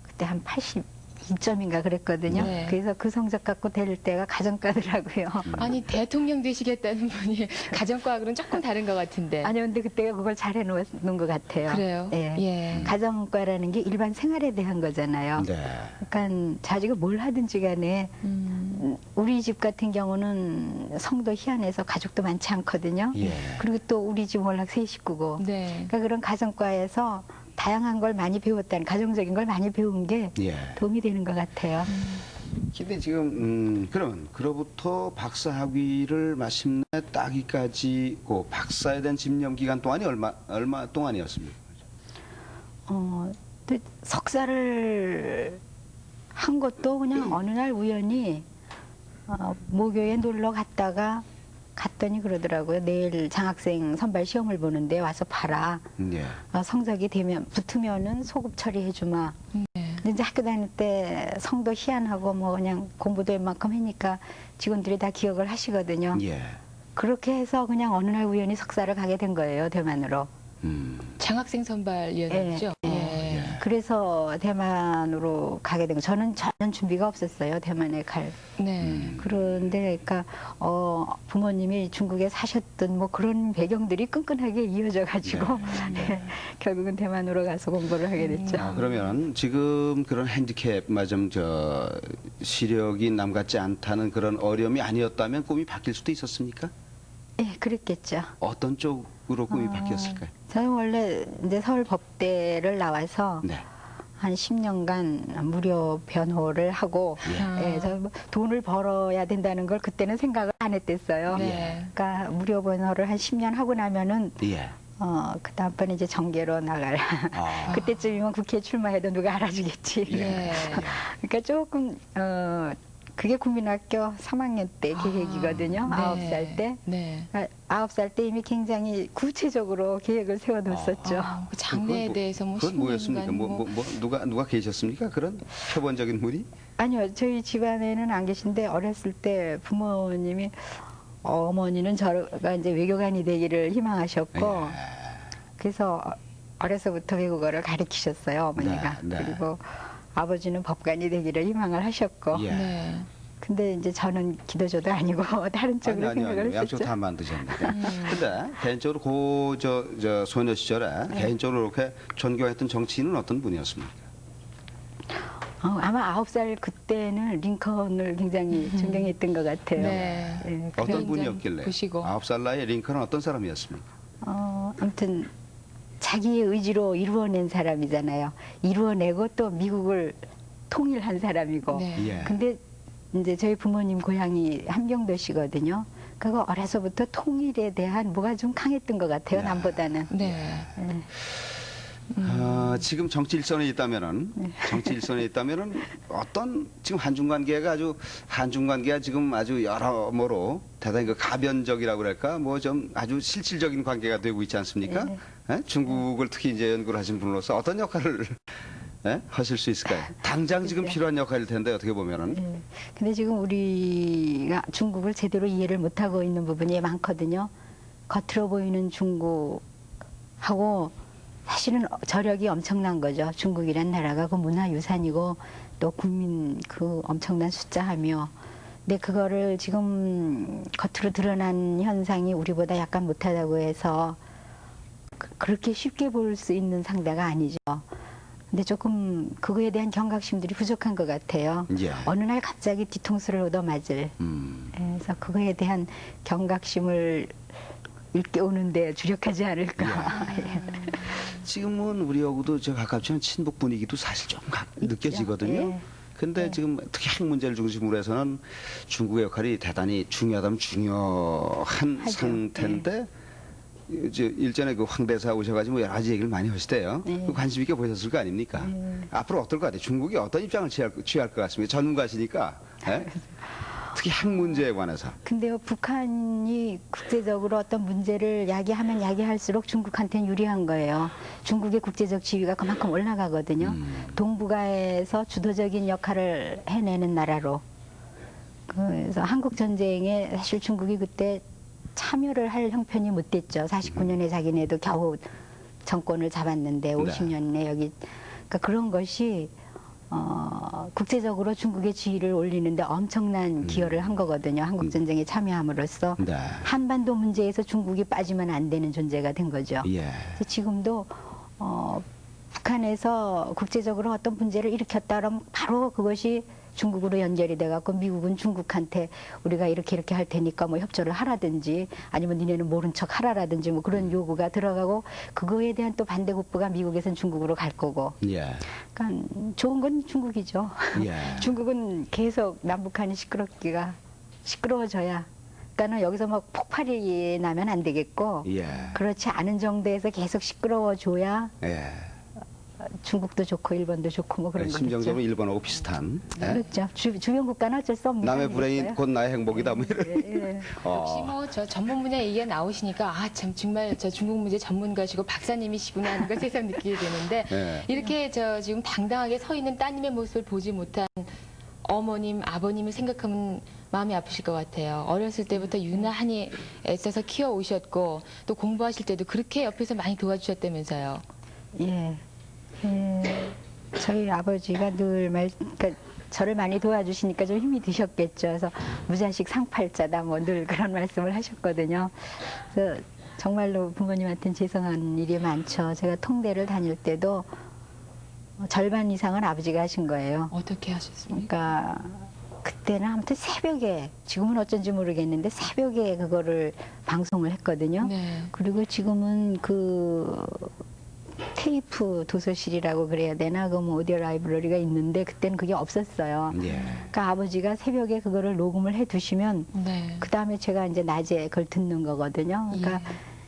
그때 한 82점인가 그랬거든요. 네. 그래서 그 성적 갖고 될 때가 가정과더라고요. 아니, 대통령 되시겠다는 분이 가정과학으로는 조금 다른 것 같은데. 아니 근데 그때가 그걸 잘 해놓은 것 같아요. 그래요? 예. 예. 가정과라는 게 일반 생활에 대한 거잖아요. 네. 그러니까 자기가 뭘 하든지 간에 우리 집 같은 경우는 성도 희한해서 가족도 많지 않거든요. 예. 그리고 또 우리 집 워낙 세 식구고. 네. 그러니까 그런 가정과에서 다양한 걸 많이 배웠다는, 가정적인 걸 많이 배운 게 예. 도움이 되는 것 같아요. 근데 지금 그러면 그로부터 박사 학위를 마침내 따기까지 그 박사에 대한 집념 기간 동안이 얼마 동안이었습니까? 또 석사를 한 것도 그냥 어느 날 우연히 모교에 놀러 갔더니 그러더라고요. 내일 장학생 선발 시험을 보는데 와서 봐라. 예. 성적이 붙으면은 소급 처리해주마. 네. 근데 이제 학교 다닐 때 성도 희한하고 뭐 그냥 공부도 웬만큼 하니까 직원들이 다 기억을 하시거든요. 예. 그렇게 해서 그냥 어느 날 우연히 석사를 가게 된 거예요, 대만으로. 장학생 선발위원회죠? 예. 그래서 대만으로 가게 된 거. 저는 전혀 준비가 없었어요, 대만에 갈. 네. 그런데 그러니까 부모님이 중국에 사셨던 뭐 그런 배경들이 끈끈하게 이어져 가지고 예, 결국은 대만으로 가서 공부를 하게 됐죠. 그러면 지금 그런 핸디캡, 시력이 남 같지 않다는 그런 어려움이 아니었다면 꿈이 바뀔 수도 있었습니까? 예, 그랬겠죠. 어떤 쪽으로 꿈이 바뀌었을까요? 저는 원래 이제 서울 법대를 나와서 네. 한 10년간 무료 변호를 하고 예, 저뭐 돈을 벌어야 된다는 걸 그때는 생각을 안 했댔어요. 네. 그러니까 무료 변호를 한 10년 하고 나면은 예. 그 다음번에 이제 정계로 나갈. 아. 그때쯤이면 국회에 출마해도 누가 알아주겠지. 예. 그러니까 조금, 그게 국민학교 3학년 때 계획이거든요. 네. 9살 때. 네. 9살 때 이미 굉장히 구체적으로 계획을 세워뒀었죠. 그 장래에 그건 대해서 뭐 그건 뭐였습니까? 신문관 누가 계셨습니까? 그런 표본적인 분이? 아니요, 저희 집안에는 안 계신데 어렸을 때 부모님이 어머니는 저가 이제 외교관이 되기를 희망하셨고 그래서 어려서부터 외국어를 가르치셨어요, 어머니가. 네, 네. 그리고 아버지는 법관이 되기를 희망을 하셨고. 예. 네. 근데 이제 저는 기도조도 아니고 다른 쪽으로 생각을 양쪽 했었죠. 다 만드셨는데. 근데 개인적으로 저 소녀 시절에 개인적으로 이렇게 존경했던 정치인은 어떤 분이었습니까? 아마 9살 그때는 링컨을 굉장히 존경했던 것 같아요. 네. 예, 어떤 그런 분이었길래? 점 보시고. 9살 나이에 링컨은 어떤 사람이었습니까? 아무튼 자기의 의지로 이루어낸 사람이잖아요. 이루어내고 또 미국을 통일한 사람이고. 네. 예. 근데 이제 저희 부모님 고향이 함경도시거든요. 그거 어려서부터 통일에 대한 뭐가 좀 강했던 것 같아요. 남보다는. 네. 지금 정치 일선에 있다면은 어떤 지금 한중 관계가 지금 아주 여러모로 대단히 그 가변적이라고 그럴까 뭐 좀 아주 실질적인 관계가 되고 있지 않습니까? 네. 예? 중국을 특히 이제 연구를 하신 분으로서 어떤 역할을 하실 수 있을까요? 당장 지금 필요한 역할일 텐데 어떻게 보면은 예. 근데 지금 우리가 중국을 제대로 이해를 못하고 있는 부분이 많거든요. 겉으로 보이는 중국하고 사실은 저력이 엄청난 거죠. 중국이란 나라가 그 문화유산이고 또 국민 그 엄청난 숫자하며. 근데 그거를 지금 겉으로 드러난 현상이 우리보다 약간 못하다고 해서 그렇게 쉽게 볼 수 있는 상대가 아니죠. 근데 조금 그거에 대한 경각심들이 부족한 것 같아요. 예. 어느 날 갑자기 뒤통수를 얻어맞을. 그래서 그거에 대한 경각심을 일깨우는데 주력하지 않을까. 지금은 우리하고도 저 가깝지만 친북 분위기도 사실 좀 느껴지거든요. 예. 근데 지금 특히 핵 문제를 중심으로 해서는 중국의 역할이 대단히 중요하다면 중요한 하죠. 상태인데 이제 일전에 그 황대사 오셔가지고 여러 가지 얘기를 많이 하시대요. 네. 관심 있게 보셨을 거 아닙니까? 앞으로 어떨 것 같아요? 중국이 어떤 입장을 취할 것 같습니까? 전문가시니까. 예? 특히 핵 문제에 관해서. 근데요, 북한이 국제적으로 어떤 문제를 야기하면 야기할수록 중국한테는 유리한 거예요. 중국의 국제적 지위가 그만큼 올라가거든요. 동북아에서 주도적인 역할을 해내는 나라로. 그래서 한국 전쟁에 사실 중국이 그때 참여를 할 형편이 못 됐죠. 49년에 자기네도 겨우 정권을 잡았는데 50년에 여기. 그러니까 그런 것이 국제적으로 중국의 지위를 올리는데 엄청난 기여를 한 거거든요. 한국전쟁에 참여함으로써. 네. 한반도 문제에서 중국이 빠지면 안 되는 존재가 된 거죠. 예. 그래서 지금도 북한에서 국제적으로 어떤 문제를 일으켰다 그러면 바로 그것이 중국으로 연결이 돼갖고 미국은 중국한테 우리가 이렇게 할 테니까 뭐 협조를 하라든지 아니면 니네는 모른 척 하라라든지 뭐 그런 요구가 들어가고 그거에 대한 또 반대급부가 미국에선 중국으로 갈 거고. 예. 그러니까 좋은 건 중국이죠. 예. 중국은 계속 남북한이 시끄러워져야. 그러니까는 여기서 막 폭발이 나면 안 되겠고 예. 그렇지 않은 정도에서 계속 시끄러워줘야 예. 중국도 좋고 일본도 좋고 뭐 그런 거겠죠. 심정적으로 일본하고 비슷한. 예? 그렇죠. 주변 국가는 어쩔 수 없는 거 남의 불행이 아니겠어요? 곧 나의 행복이다. 뭐 이런. 예. 역시 뭐 저 전문 분야 얘기가 나오시니까 아 참 정말 저 중국 문제 전문가시고 박사님이시구나 하는 걸 새삼 느끼게 되는데 예. 이렇게 저 지금 당당하게 서 있는 따님의 모습을 보지 못한 어머님, 아버님을 생각하면 마음이 아프실 것 같아요. 어렸을 때부터 유난히 애써서 키워 오셨고 또 공부하실 때도 그렇게 옆에서 많이 도와주셨다면서요. 예. 저희 아버지가 늘 그러니까 저를 많이 도와주시니까 좀 힘이 드셨겠죠. 그래서 무자식 상팔자다 뭐 늘 그런 말씀을 하셨거든요. 그래서 정말로 부모님한테는 죄송한 일이 많죠. 제가 통대를 다닐 때도 절반 이상은 아버지가 하신 거예요. 어떻게 하셨습니까? 그러니까 그때는 아무튼 새벽에 지금은 어쩐지 모르겠는데 새벽에 그거를 방송을 했거든요. 네. 그리고 지금은 그 테이프 도서실이라고 그래야 되나 그 뭐 오디오 라이브러리가 있는데 그때는 그게 없었어요. 예. 그러니까 아버지가 새벽에 그거를 녹음을 해 두시면 네. 그 다음에 제가 이제 낮에 그걸 듣는 거거든요. 그러니까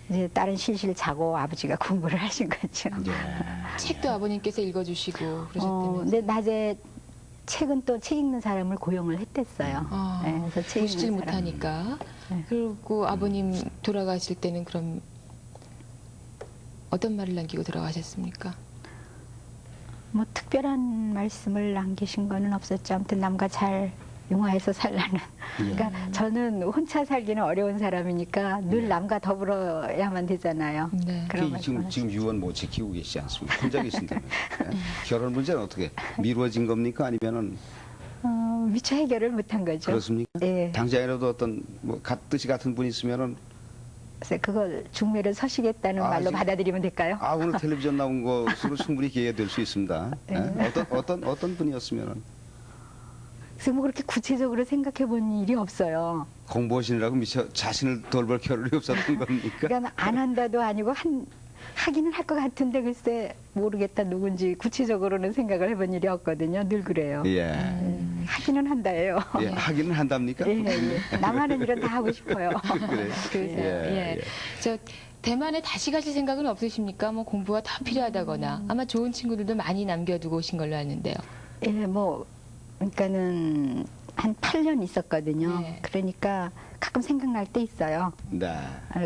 이제 딸은 실실 자고 아버지가 공부를 하신 거죠. 예. 책도 아버님께서 읽어주시고 그러셨다면서요. 근데 낮에 책은 또 책 읽는 사람을 고용을 했댔어요. 네, 그래서 책 보시질 읽는 사람. 못하니까. 네. 그리고 아버님 돌아가실 때는 그럼 어떤 말을 남기고 돌아가셨습니까? 뭐 특별한 말씀을 남기신 거는 없었죠. 아무튼 남과 잘 융화해서 살라는. 그러니까 저는 혼자 살기는 어려운 사람이니까 늘 남과 더불어야만 되잖아요. 네. 그런 지금 말씀을 지금 유언 못 지키고 계시지 않습니까? 혼자 계신다면. 예. 결혼 문제는 어떻게 미루어진 겁니까? 아니면은 미처 해결을 못한 거죠. 그렇습니까? 예. 당장이라도 어떤 뭐 뜻이 같은 분이 있으면은 그래서 그걸 중매를 서시겠다는 아, 말로 지금- 받아들이면 될까요? 아 오늘 텔레비전 나온 것으로 충분히 기회가 될 수 있습니다. 예? 네. 어떤 분이었으면은 그래서 뭐 그렇게 구체적으로 생각해 본 일이 없어요. 공부하시느라고 미처 자신을 돌볼 겨를이 없었던 겁니까? 그러니까 안 한다도 아니고 하기는 할 것 같은데 글쎄 모르겠다 누군지 구체적으로는 생각을 해본 일이 없거든요. 늘 그래요. 예. 하기는 한다예요. 예. 하기는 한답니까? 예, 예. 남하는 일은 다 하고 싶어요. 그래. 그래서 예. 저 대만에 다시 가실 생각은 없으십니까? 뭐 공부가 더 필요하다거나 아마 좋은 친구들도 많이 남겨두고 오신 걸로 아는데요. 예, 뭐 그러니까는 한 8년 있었거든요. 네. 그러니까 가끔 생각날 때 있어요. 네.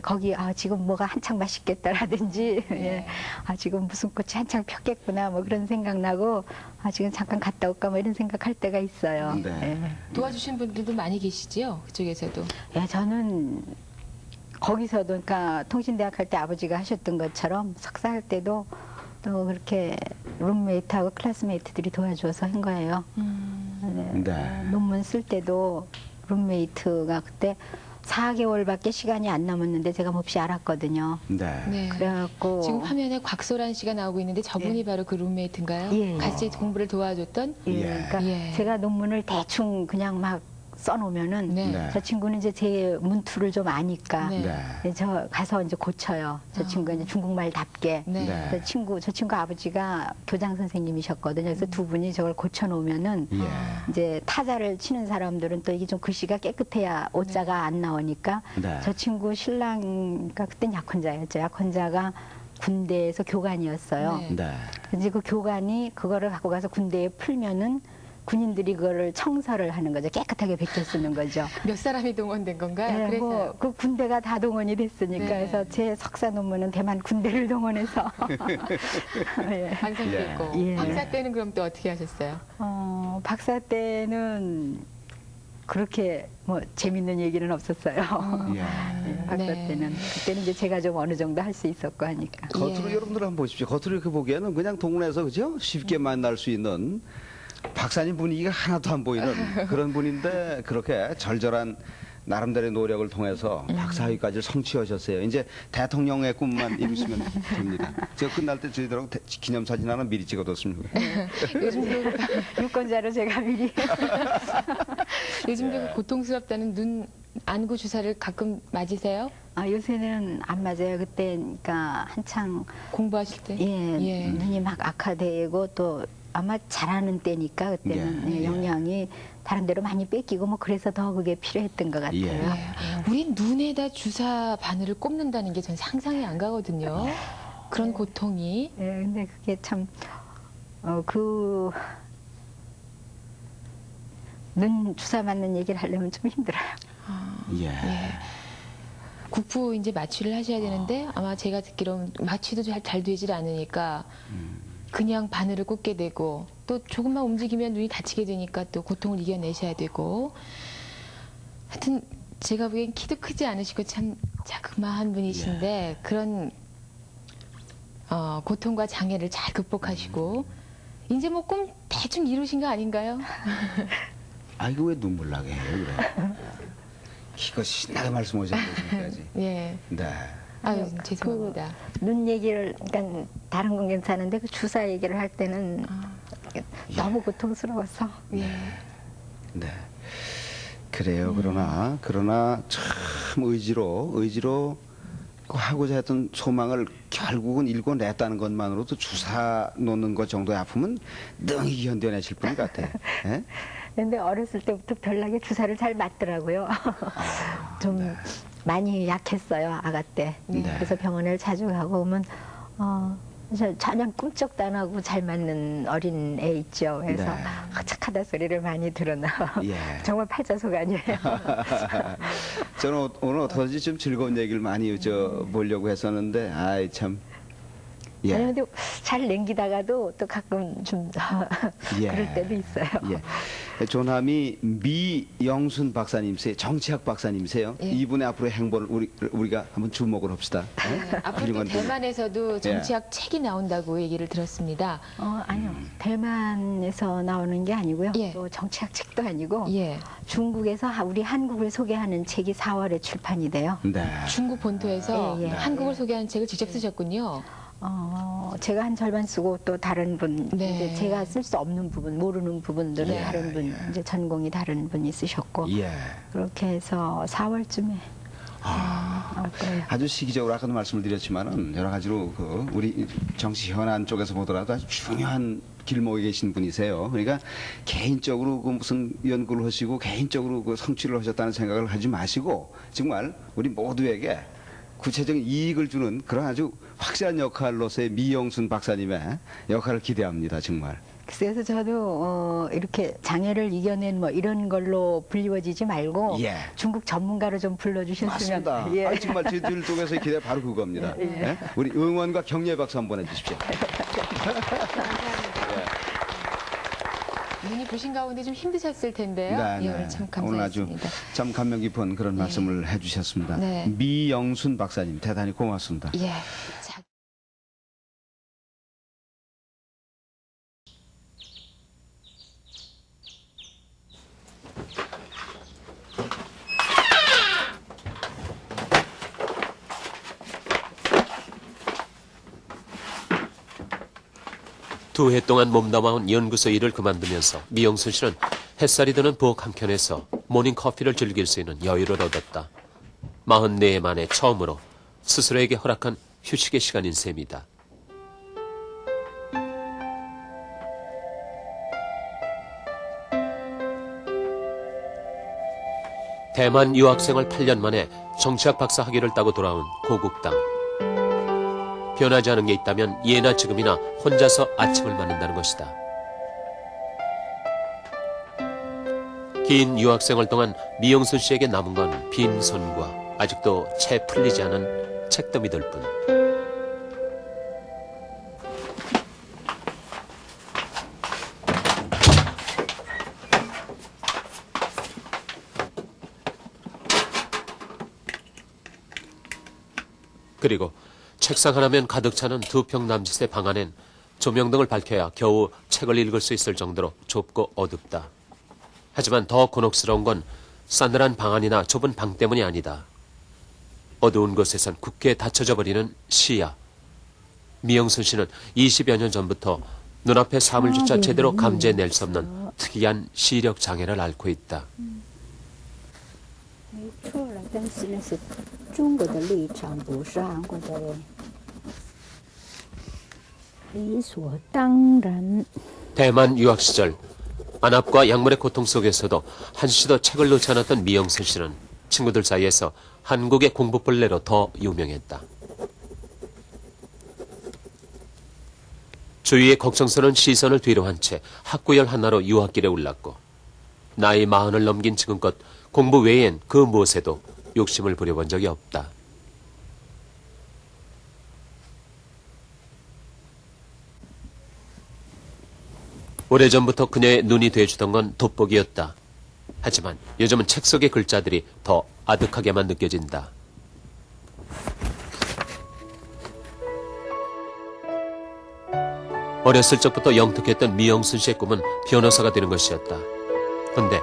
거기 지금 뭐가 한창 맛있겠다라든지 네. 예. 지금 무슨 꽃이 한창 폈겠구나 뭐 그런 생각 나고 지금 잠깐 갔다 올까 뭐 이런 생각할 때가 있어요. 네. 도와주신 분들도 많이 계시지요? 그쪽에서도. 예, 저는 거기서도 그러니까 통신대학 할 때 아버지가 하셨던 것처럼 석사할 때도 또 그렇게 룸메이트하고 클래스메이트들이 도와줘서 한 거예요. 네. 논문 쓸 때도 룸메이트가 그때 4개월밖에 시간이 안 남았는데 제가 몹시 알았거든요. 네. 네. 그래갖고 지금 화면에 곽소란 씨가 나오고 있는데 저분이 바로 그 룸메이트인가요? 예, 예. 같이 공부를 도와줬던? 예, 예. 그러니까 예. 제가 논문을 대충 그냥 막 써놓으면은 네. 네. 저 친구는 이제 제 문투를 좀 아니까 네. 네. 저 가서 이제 고쳐요. 저 친구가 이제 중국말답게. 네. 네. 저 친구 아버지가 교장 선생님이셨거든요. 그래서 두 분이 저걸 고쳐놓으면은 예. 이제 타자를 치는 사람들은 또 이게 좀 글씨가 깨끗해야 오자가 안 나오니까 네. 저 친구 신랑, 그러니까 그땐 약혼자였죠. 약혼자가 군대에서 교관이었어요. 네. 네. 이제 그 교관이 그거를 갖고 가서 군대에 풀면은 군인들이 그거를 청서를 하는 거죠. 깨끗하게 베껴 쓰는 거죠. 몇 사람이 동원된 건가요? 네, 그래서 뭐, 그 군대가 다 동원이 됐으니까. 네. 그래서 제 석사 논문은 대만 군대를 동원해서. 예. 완성됐고. 예. 박사 때는 그럼 또 어떻게 하셨어요? 박사 때는 그렇게 뭐 재밌는 얘기는 없었어요. 예. 예, 박사 네. 때는. 그때는 이제 제가 좀 어느 정도 할 수 있었고 하니까. 겉으로 예. 여러분들 한번 보십시오. 겉으로 이렇게 보기에는 그냥 동네에서 그죠? 쉽게 만날 수 있는 박사님 분위기가 하나도 안 보이는 그런 분인데 그렇게 절절한 나름대로의 노력을 통해서 박사학위까지 성취하셨어요. 이제 대통령의 꿈만 이루시면 됩니다. 제가 끝날 때 저희들하고 기념사진 하나 미리 찍어뒀습니다. 요즘도 유권자로 제가 미리. 요즘도 그 고통스럽다는 눈 안구 주사를 가끔 맞으세요? 요새는 안 맞아요. 그때, 그러니까 한창, 공부하실 때? 예, 눈이 막 악화되고 또 아마 잘하는 때니까 그때는 예, 예. 영양이 다른 데로 많이 뺏기고 뭐 그래서 더 그게 필요했던 것 같아요. 예. 우리 눈에다 주사 바늘을 꼽는다는 게 전 상상이 안 가거든요. 그런 고통이. 예, 근데 그게 참, 눈 주사 맞는 얘기를 하려면 좀 힘들어요. 예. 국부 이제 마취를 하셔야 되는데 아마 제가 듣기로는 마취도 잘 되질 않으니까 그냥 바늘을 꽂게 되고 또 조금만 움직이면 눈이 다치게 되니까 또 고통을 이겨내셔야 되고 하여튼 제가 보기엔 키도 크지 않으시고 참 자그마한 분이신데 그런 고통과 장애를 잘 극복하시고 이제 뭐 꿈 대충 이루신 거 아닌가요? 아 이거 왜 눈물 나게 해요 그래? 이거 신나게 말씀하셨는데 지금까지. 예. 네. 아유 죄송합니다. 눈 얘기를, 그러니까 다른 건 괜찮은데 그 주사 얘기를 할 때는 너무 고통스러워서. 예. 네. 그래요. 그러나 참 의지로 하고자 했던 소망을 결국은 일궈냈다는 것만으로도 주사 놓는 것 정도의 아픔은 능히 견뎌내실 분 같아요. 예? 근데 어렸을 때부터 별나게 주사를 잘 맞더라고요. 좀 많이 약했어요, 아가 때. 네. 그래서 병원을 자주 가고 오면 전혀 꿈쩍도 안 하고 잘 맞는 어린 애 있죠. 그래서 네. 착하다 소리를 많이 들었나. 예. 정말 팔자소가 아니에요. 저는 오늘 어떡하지 좀 즐거운 얘기를 많이 보려고 했었는데, 아이, 참. 예. 아니, 근데 잘 냉기다가도 또 가끔 좀 예. 그럴 때도 있어요. 예. 조남이 미영순 박사님이세요. 정치학 박사님이세요. 예. 이분의 앞으로의 행보를 우리가 한번 주목을 합시다. 네, 앞으로 또 훌륭한 분. 대만에서도 정치학 책이 나온다고 얘기를 들었습니다. 아니요. 대만에서 나오는 게 아니고요. 예. 또 정치학 책도 아니고 예. 중국에서 우리 한국을 소개하는 책이 4월에 출판이 돼요. 네. 중국 본토에서 예, 예. 한국을 소개하는 책을 직접 쓰셨군요. 제가 한 절반 쓰고 또 다른 분, 네. 이제 제가 쓸 수 없는 부분, 모르는 부분들은 예, 다른 분, 예. 이제 전공이 다른 분이 쓰셨고, 예. 그렇게 해서 4월쯤에 나올 거예요. 아주 시기적으로 아까도 말씀을 드렸지만은 여러 가지로 우리 정치 현안 쪽에서 보더라도 아주 중요한 길목에 계신 분이세요. 그러니까 개인적으로 무슨 연구를 하시고 개인적으로 성취를 하셨다는 생각을 하지 마시고 정말 우리 모두에게 구체적인 이익을 주는 그런 아주 확실한 역할로서의 미영순 박사님의 역할을 기대합니다. 정말. 그래서 저도 이렇게 장애를 이겨낸 뭐 이런 걸로 불리워지지 말고 예. 중국 전문가로 좀 불러주셨으면. 맞습니다. 예. 아니, 정말 저희들 쪽에서의 기대 바로 그겁니다. 예? 우리 응원과 격려의 박수 한번 해주십시오. 눈이 부신 가운데 좀 힘드셨을 텐데요. 네, 예, 오늘 참 오늘 아주 감사했습니다. 참 감명 깊은 그런 말씀을 해주셨습니다. 네. 미영순 박사님 대단히 고맙습니다. 예. 자, 두 해 동안 몸담아온 연구소 일을 그만두면서 미영순 씨는 햇살이 드는 부엌 한켠에서 모닝커피를 즐길 수 있는 여유를 얻었다. 44해 만에 처음으로 스스로에게 허락한 휴식의 시간인 셈이다. 대만 유학생활 8년 만에 정치학 박사 학위를 따고 돌아온 고국 땅. 변하지 않은 게 있다면 예나 지금이나 혼자서 아침을 맞는다는 것이다. 긴 유학생활 동안 미영순 씨에게 남은 건 빈손과 아직도 채 풀리지 않은 책더미들 뿐. 그리고 책상 하나면 가득 차는 두 평 남짓의 방 안엔 조명등을 밝혀야 겨우 책을 읽을 수 있을 정도로 좁고 어둡다. 하지만 더 곤혹스러운 건 싸늘한 방 안이나 좁은 방 때문이 아니다. 어두운 곳에선 굳게 닫혀져 버리는 시야. 미영순 씨는 20여 년 전부터 눈앞의 사물조차 제대로 감지해낼 수 없는 특이한 시력 장애를 앓고 있다. 没错了，但是那是中国的立场，不是韩国的人。理所当然。 대만 유학 시절 안압과 약물의 고통 속에서도 한시도 책을 놓지 않았던 미영순 씨는 친구들 사이에서 한국의 공부벌레로 더 유명했다. 주위의 걱정스러운 시선을 뒤로 한 채 학구열 하나로 유학길에 올랐고 나이 40을 넘긴 지금껏 공부 외엔 그 무엇에도 욕심을 부려본 적이 없다. 오래전부터 그녀의 눈이 돼주던 건 돋보기였다. 하지만 요즘은 책 속의 글자들이 더 아득하게만 느껴진다. 어렸을 적부터 영특했던 미영순 씨의 꿈은 변호사가 되는 것이었다. 그런데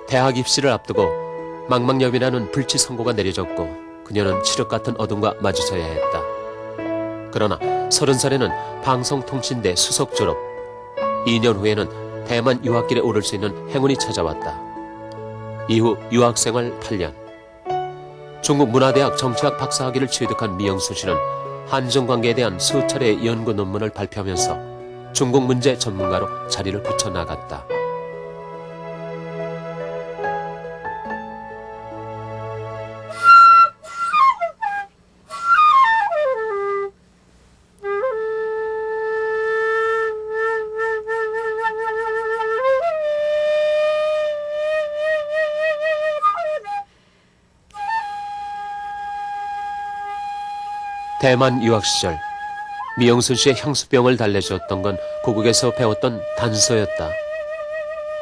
대학 입시를 앞두고 망망여비라는 불치 선고가 내려졌고 그녀는 칠흑 같은 어둠과 마주쳐야 했다. 그러나 30살에는 방송통신대 수석 졸업, 2년 후에는 대만 유학길에 오를 수 있는 행운이 찾아왔다. 이후 유학생활 8년. 중국 문화대학 정치학 박사학위를 취득한 미영순 씨는 한중관계에 대한 수차례의 연구 논문을 발표하면서 중국 문제 전문가로 자리를 굳혀나갔다. 대만 유학 시절 미영순 씨의 향수병을 달래주었던 건 고국에서 배웠던 단서였다.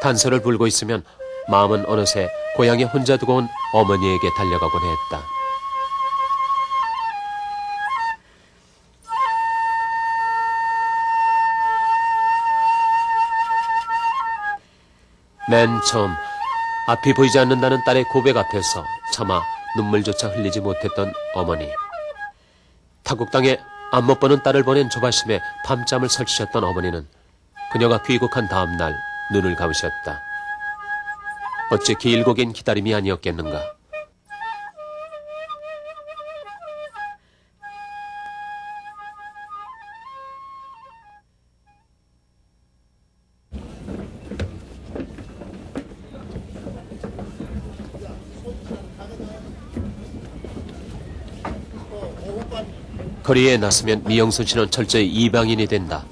단서를 불고 있으면 마음은 어느새 고향에 혼자 두고 온 어머니에게 달려가곤 했다. 맨 처음 앞이 보이지 않는다는 딸의 고백 앞에서 차마 눈물조차 흘리지 못했던 어머니. 타국 땅에 안 못 보는 딸을 보낸 조바심에 밤잠을 설치셨던 어머니는 그녀가 귀국한 다음 날 눈을 감으셨다. 어찌 길고 긴 기다림이 아니었겠는가. 거리에 나서면 미영순 씨는 철저히 이방인이 된다.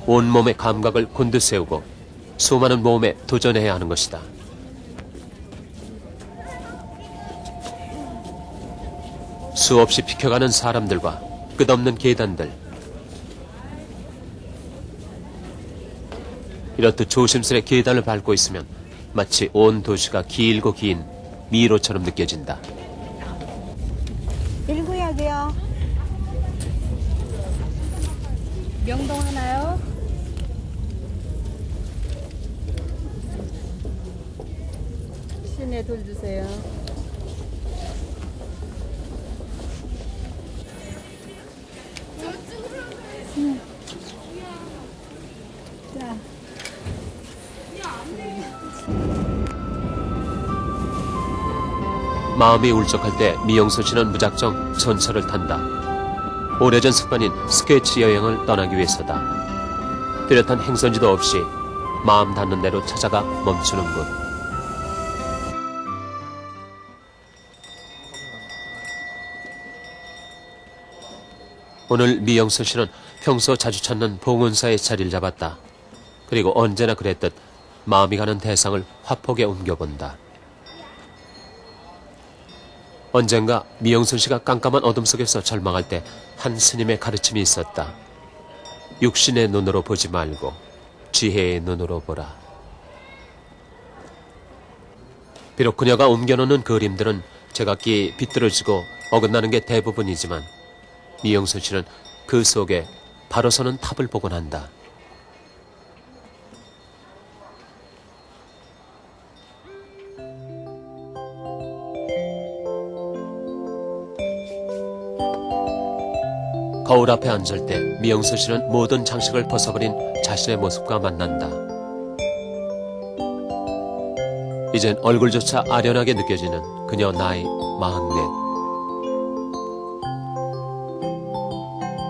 온몸의 감각을 곤두세우고 수많은 모험에 도전해야 하는 것이다. 수없이 비켜가는 사람들과 끝없는 계단들. 이렇듯 조심스레 계단을 밟고 있으면 마치 온 도시가 길고 긴 미로처럼 느껴진다. 1구역이요. 명동 하나요? 시내 돌 주세요. 자. 마음이 울적할 때 미영순 씨는 무작정 전철을 탄다. 오래전 습관인 스케치 여행을 떠나기 위해서다. 뚜렷한 행선지도 없이 마음 닿는 대로 찾아가 멈추는 곳. 오늘 미영순 씨는 평소 자주 찾는 봉은사의 자리를 잡았다. 그리고 언제나 그랬듯 마음이 가는 대상을 화폭에 옮겨본다. 언젠가 미영순 씨가 깜깜한 어둠 속에서 절망할 때 한 스님의 가르침이 있었다. 육신의 눈으로 보지 말고 지혜의 눈으로 보라. 비록 그녀가 옮겨놓는 그림들은 제각기 비뚤어지고 어긋나는 게 대부분이지만 미영순 씨는 그 속에 바로 서는 탑을 보곤 한다. 거울 앞에 앉을 때 미영순 씨는 모든 장식을 벗어버린 자신의 모습과 만난다. 이젠 얼굴조차 아련하게 느껴지는 그녀 나이 44.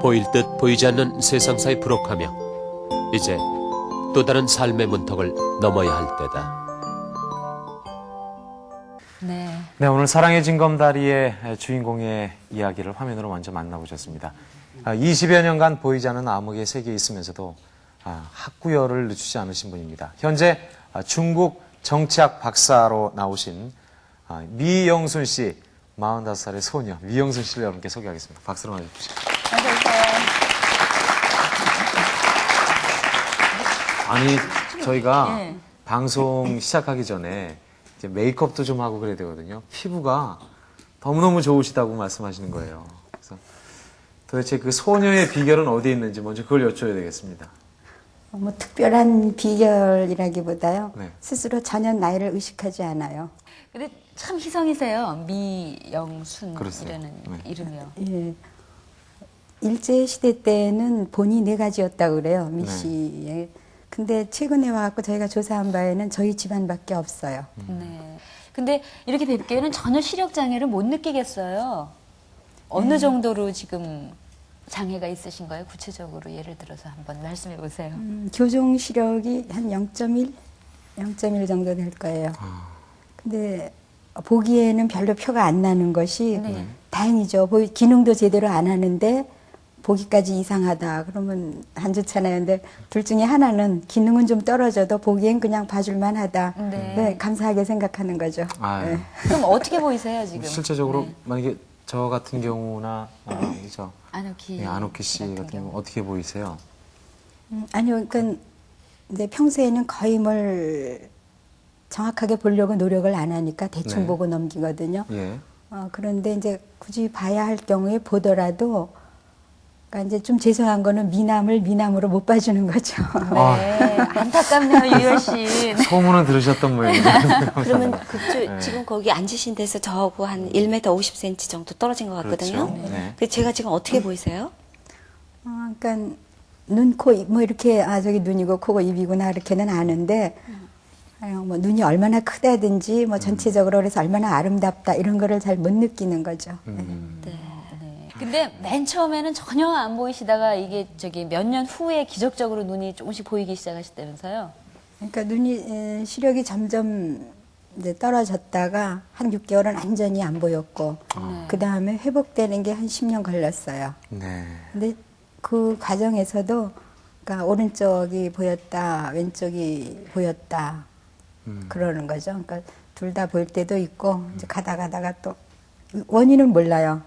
보일 듯 보이지 않는 세상사에 부록하며 이제 또 다른 삶의 문턱을 넘어야 할 때다. 네, 오늘 사랑의 징검다리의 주인공의 이야기를 화면으로 먼저 만나보셨습니다. 20여 년간 보이지 않는 암흑의 세계에 있으면서도 학구열을 늦추지 않으신 분입니다. 현재 중국 정치학 박사로 나오신 미영순 씨, 45살의 소녀 미영순 씨를 여러분께 소개하겠습니다. 박수로 맞아주시죠. 아니, 저희가 방송 시작하기 전에 이제 메이크업도 좀 하고 그래야 되거든요. 피부가 너무너무 좋으시다고 말씀하시는 거예요. 그래서 도대체 그 소녀의 비결은 어디에 있는지 먼저 그걸 여쭤야 되겠습니다. 뭐 특별한 비결이라기보다요. 네. 스스로 전혀 나이를 의식하지 않아요. 근데 참 희성이세요. 미영순이라는 네. 이름이요. 예. 일제 시대 때는 본이 4가지였다고 그래요. 미 네. 씨의. 근데 최근에 와갖고 저희가 조사한 바에는 저희 집안밖에 없어요. 네. 근데 이렇게 뵙기에는 전혀 시력 장애를 못 느끼겠어요. 어느 정도로 지금 장애가 있으신 거예요? 구체적으로 예를 들어서 한번 말씀해 보세요. 교정 시력이 한 0.1 정도 될 거예요. 근데 보기에는 별로 표가 안 나는 것이 네. 다행이죠. 기능도 제대로 안 하는데 보기까지 이상하다. 그러면 안 좋잖아요. 근데 둘 중에 하나는 기능은 좀 떨어져도 보기엔 그냥 봐줄만 하다. 네. 네, 감사하게 생각하는 거죠. 아유. 네. 그럼 어떻게 보이세요, 지금? 실제적으로 네. 만약에 저 같은 경우나 그죠? 안옥희 안옥희 씨 같은 경우 어떻게 보이세요? 아니요, 그러니까 이제 평소에는 거의 뭘 정확하게 보려고 노력을 안 하니까 대충 네. 보고 넘기거든요. 예. 그런데 이제 굳이 봐야 할 경우에 보더라도, 그러니까 이제 좀 죄송한 거는 미남을 미남으로 못 봐주는 거죠. 네, 안타깝네요, 유열 씨. 소문은 들으셨던 모양이네요. 그러면 그쪽 지금 거기 앉으신 데서 저하고 한 1m 50cm 정도 떨어진 것 같거든요. 그렇죠. 네. 그래서 제가 지금 어떻게 보이세요? 그러니까 눈, 코, 입, 뭐 이렇게 저기 눈이고 코고 입이구나 이렇게는 아는데 뭐 눈이 얼마나 크다든지 뭐 전체적으로 그래서 얼마나 아름답다 이런 거를 잘 못 느끼는 거죠. 네. 근데 맨 처음에는 전혀 안 보이시다가 이게 저기 몇 년 후에 기적적으로 눈이 조금씩 보이기 시작하셨다면서요? 그러니까 눈이 시력이 점점 이제 떨어졌다가 한 6개월은 완전히 안 보였고 그 다음에 회복되는 게 한 10년 걸렸어요. 네. 근데 그 과정에서도 그러니까 오른쪽이 보였다, 왼쪽이 보였다 그러는 거죠. 그러니까 둘 다 보일 때도 있고 이제 가다가 또 원인은 몰라요.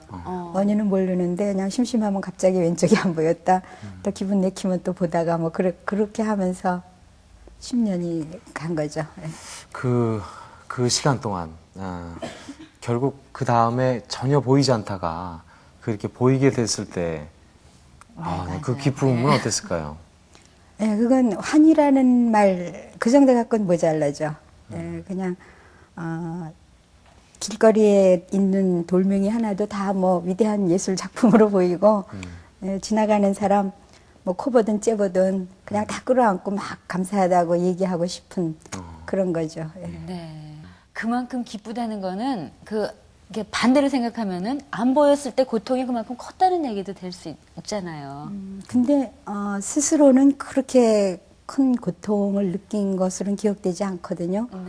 원인은 모르는데 그냥 심심하면 갑자기 왼쪽이 안 보였다. 또 기분 내키면 또 보다가 뭐 그렇게 하면서 10년이 간 거죠. 네. 그 시간 동안 결국 그 다음에 전혀 보이지 않다가 그렇게 보이게 됐을 때 그 기쁨은 어땠을까요? 네, 그건 환이라는 말 그 정도 갖고는 모자라죠. 네, 그냥 길거리에 있는 돌멩이 하나도 다 뭐 위대한 예술 작품으로 보이고 네, 지나가는 사람 뭐 코 보든 째 보든 그냥 다 끌어안고 막 감사하다고 얘기하고 싶은 그런 거죠. 예. 네. 그만큼 기쁘다는 거는 이게 반대로 생각하면은 안 보였을 때 고통이 그만큼 컸다는 얘기도 될 수 있잖아요. 근데 스스로는 그렇게 큰 고통을 느낀 것으로는 기억되지 않거든요. 네.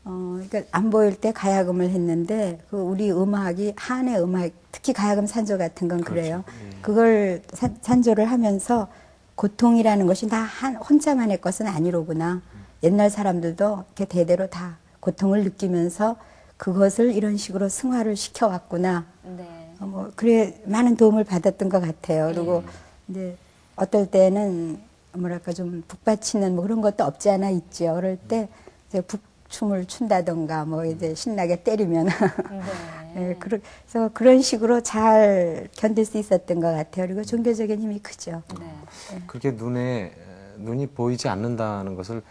그러니까 안 보일 때 가야금을 했는데 우리 음악이 한의 음악 특히 가야금 산조 같은 건 그래요. 그걸 산조를 하면서 고통이라는 것이 다 혼자만의 것은 아니로구나. 옛날 사람들도 이렇게 대대로 다 고통을 느끼면서 그것을 이런 식으로 승화를 시켜왔구나. 네. 그래 많은 도움을 받았던 것 같아요. 그리고 이제 어떨 때는 뭐랄까 좀 북받치는 뭐 그런 것도 없지 않아 있죠. 그럴 때 이제 춤을 춘다던가 뭐 이제 신나게 때리면 네, 그래서 그런 식으로 잘 견딜 수 있었던 것 같아요. 그리고 종교적인 힘이 크죠. 네. 그렇게 눈이 보이지 않는다는 것을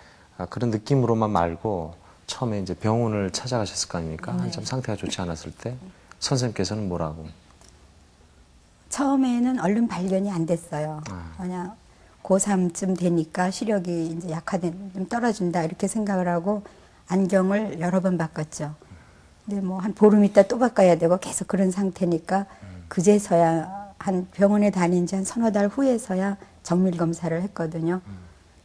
그런 느낌으로만 말고 처음에 이제 병원을 찾아가셨을 거 아닙니까? 한참 상태가 좋지 않았을 때 선생님께서는 뭐라고? 처음에는 얼른 발견이 안 됐어요. 그냥 고3쯤 되니까 시력이 이제 좀 떨어진다 이렇게 생각을 하고 안경을 여러 번 바꿨죠. 근데 뭐 한 보름 있다 또 바꿔야 되고 계속 그런 상태니까 그제서야 한 병원에 다닌 지 한 서너 달 후에서야 정밀 검사를 했거든요.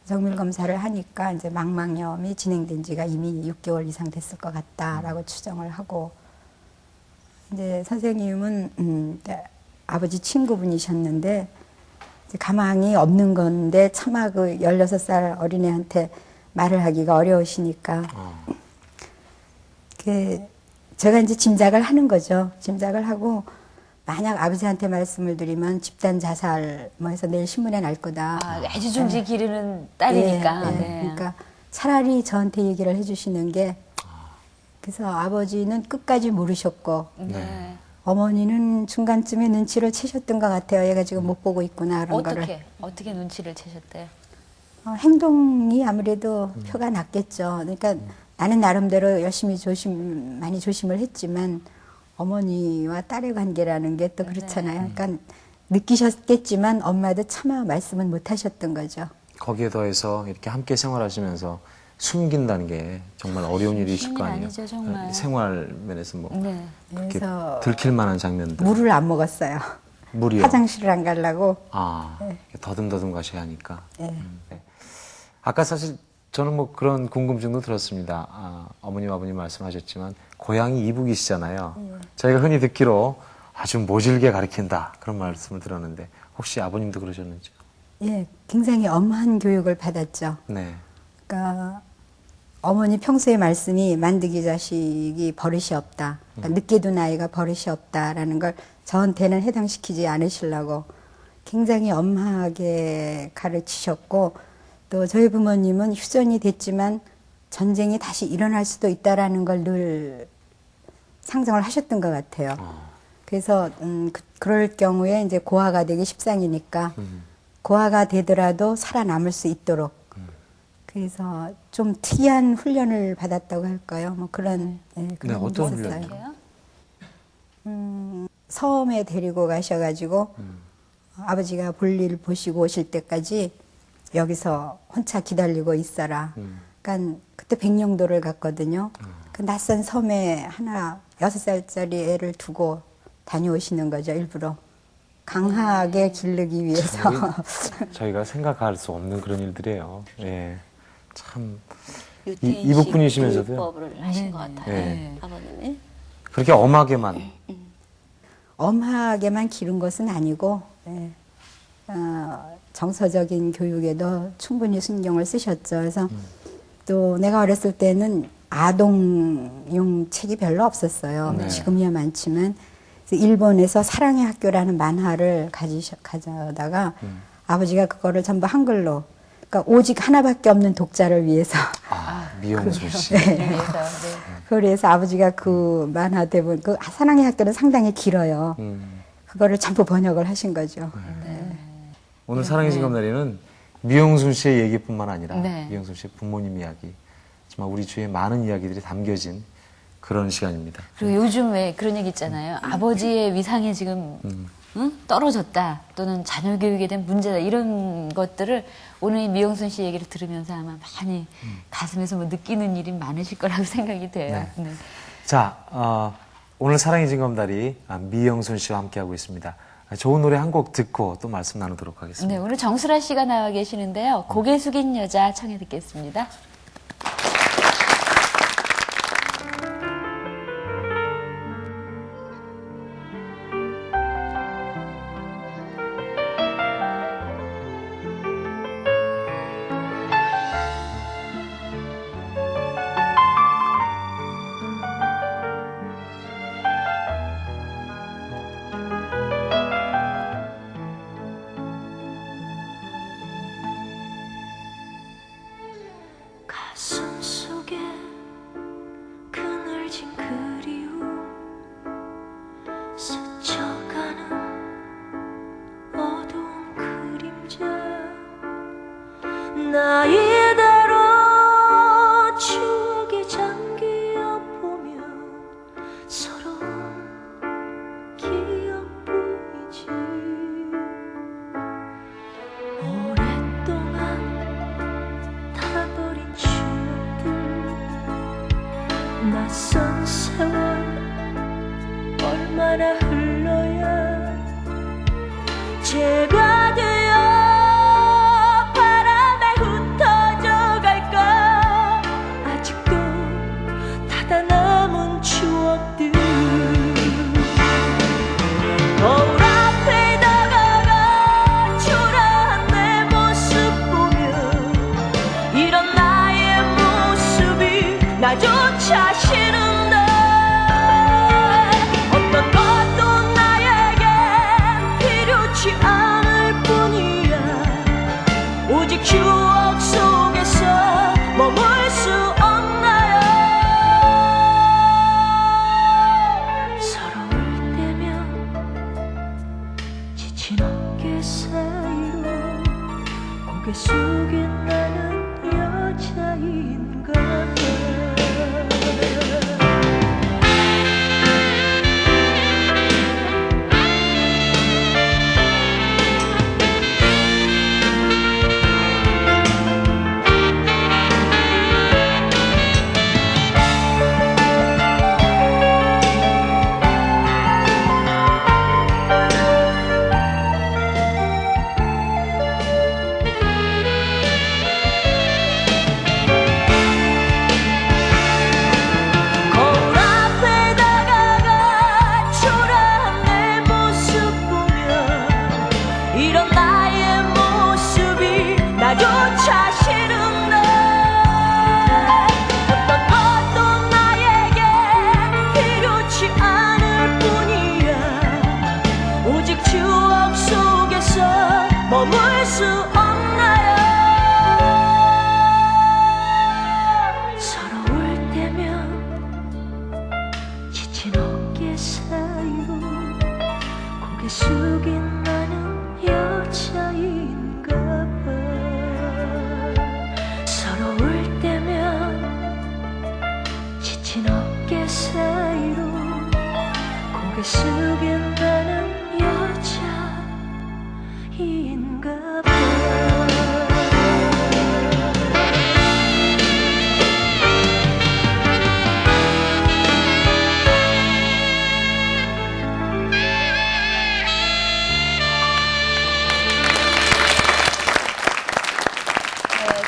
정밀 검사를 하니까 이제 망막염이 진행된 지가 이미 6개월 이상 됐을 것 같다라고 추정을 하고 이제 선생님은 아버지 친구분이셨는데 이제 가망이 없는 건데 차마 그 16살 어린애한테 말을 하기가 어려우시니까 제가 이제 짐작을 하는 거죠. 짐작을 하고 만약 아버지한테 말씀을 드리면 집단 자살 뭐 해서 내일 신문에 날 거다. 애지중지 기르는 딸이니까. 네, 네. 그러니까 차라리 저한테 얘기를 해주시는 게 그래서 아버지는 끝까지 모르셨고 네. 어머니는 중간쯤에 눈치를 채셨던 것 같아요. 얘가 지금 못 보고 있구나 그런 거를. 어떻게 눈치를 채셨대요? 행동이 아무래도 표가 났겠죠. 그러니까 나는 나름대로 열심히 많이 조심을 했지만 어머니와 딸의 관계라는 게 또 그렇잖아요. 그러니까 느끼셨겠지만 엄마도 차마 말씀은 못 하셨던 거죠. 거기에 더해서 이렇게 함께 생활하시면서 숨긴다는 게 정말 어려운 일이실 거 아니에요? 아니죠, 정말. 생활 면에서 뭐 네. 그렇게 그래서 들킬 만한 장면들. 물을 안 먹었어요. 물이요? 화장실을 안 가려고. 네. 더듬더듬 가셔야 하니까. 네. 네. 아까 사실 저는 뭐 그런 궁금증도 들었습니다. 어머님, 아버님 말씀하셨지만 고향이 이북이시잖아요. 저희가 흔히 듣기로 아주 모질게 가르친다 그런 말씀을 들었는데 혹시 아버님도 그러셨는지? 예, 굉장히 엄한 교육을 받았죠. 네. 그러니까 어머니 평소의 말씀이 만드기 자식이 버릇이 없다. 그러니까 늦게 둔 아이가 버릇이 없다라는 걸 저한테는 해당시키지 않으시려고 굉장히 엄하게 가르치셨고, 또 저희 부모님은 휴전이 됐지만 전쟁이 다시 일어날 수도 있다라는 걸 늘 상정을 하셨던 것 같아요. 그래서 그럴 경우에 이제 고아가 되기 십상이니까 고아가 되더라도 살아남을 수 있도록, 그래서 좀 특이한 훈련을 받았다고 할까요? 뭐 그런 그런 게 어떤 있었어요. 훈련이요? 섬에 데리고 가셔가지고 아버지가 볼일 보시고 오실 때까지 여기서 혼자 기다리고 있어라. 그러니까 그때 백령도를 갔거든요. 그 낯선 섬에 하나 6살짜리 애를 두고 다녀오시는 거죠, 일부러. 강하게 기르기 위해서. 저희가 생각할 수 없는 그런 일들이에요. 예. 참 유태인식 이북분이시면서도요. 교육법을 하신 것 같아요. 네. 아버님이. 그렇게 엄하게만. 엄하게만 기른 것은 아니고, 정서적인 교육에도 충분히 신경을 쓰셨죠. 그래서 또 내가 어렸을 때는 아동용 책이 별로 없었어요. 네. 지금이야 많지만. 그래서 일본에서 사랑의 학교라는 만화를 가져다가 아버지가 그거를 전부 한글로, 그러니까 오직 하나밖에 없는 독자를 위해서. 미영수 씨. 네. 그래서 아버지가 그 만화 대본, 그 사랑의 학교는 상당히 길어요. 그거를 전부 번역을 하신 거죠. 오늘 사랑의 징검다리는 미영순 씨의 얘기뿐만 아니라 네. 미영순 씨의 부모님 이야기, 정말 우리 주위에 많은 이야기들이 담겨진 그런 시간입니다. 그리고 요즘 왜 그런 얘기 있잖아요. 아버지의 위상이 지금 떨어졌다, 또는 자녀 교육에 대한 문제다, 이런 것들을 오늘 이 미영순 씨 얘기를 들으면서 아마 많이 가슴에서 뭐 느끼는 일이 많으실 거라고 생각이 돼요. 네. 자, 오늘 사랑의 징검다리 미영순 씨와 함께하고 있습니다. 좋은 노래 한 곡 듣고 또 말씀 나누도록 하겠습니다. 네, 오늘 정수라 씨가 나와 계시는데요. 고개 숙인 여자 청해 듣겠습니다. 가슴 속에 그늘진 그리움 스쳐가는 어두운 그림자 나이대로 추억에 잠겨 보며 서러운 기억 뿐이지 오랫동안 타버린 추억들 낯선 세월 얼마나 흘러야 제가 되어 바람에 흩어져 갈까 아직도 닫아 남은 추억들 거울 앞에 다가가 초라한 내 모습 보며 이런 나의 모습이 나조차 싫은데 어떤 것도 나에겐 필요치 않을 뿐이야 오직 추억 속에서 머물 수 없나요 서러울 때면 지친 어깨 사이로 고개 숙인 나는 여자인가 봐 머물 수 없나요? 서러울 때면 지친 어깨 사이로 고개 숙인 나는 여자인가 봐. 서러울 때면 지친 어깨 사이로 고개 숙인 나는 여자인가 봐.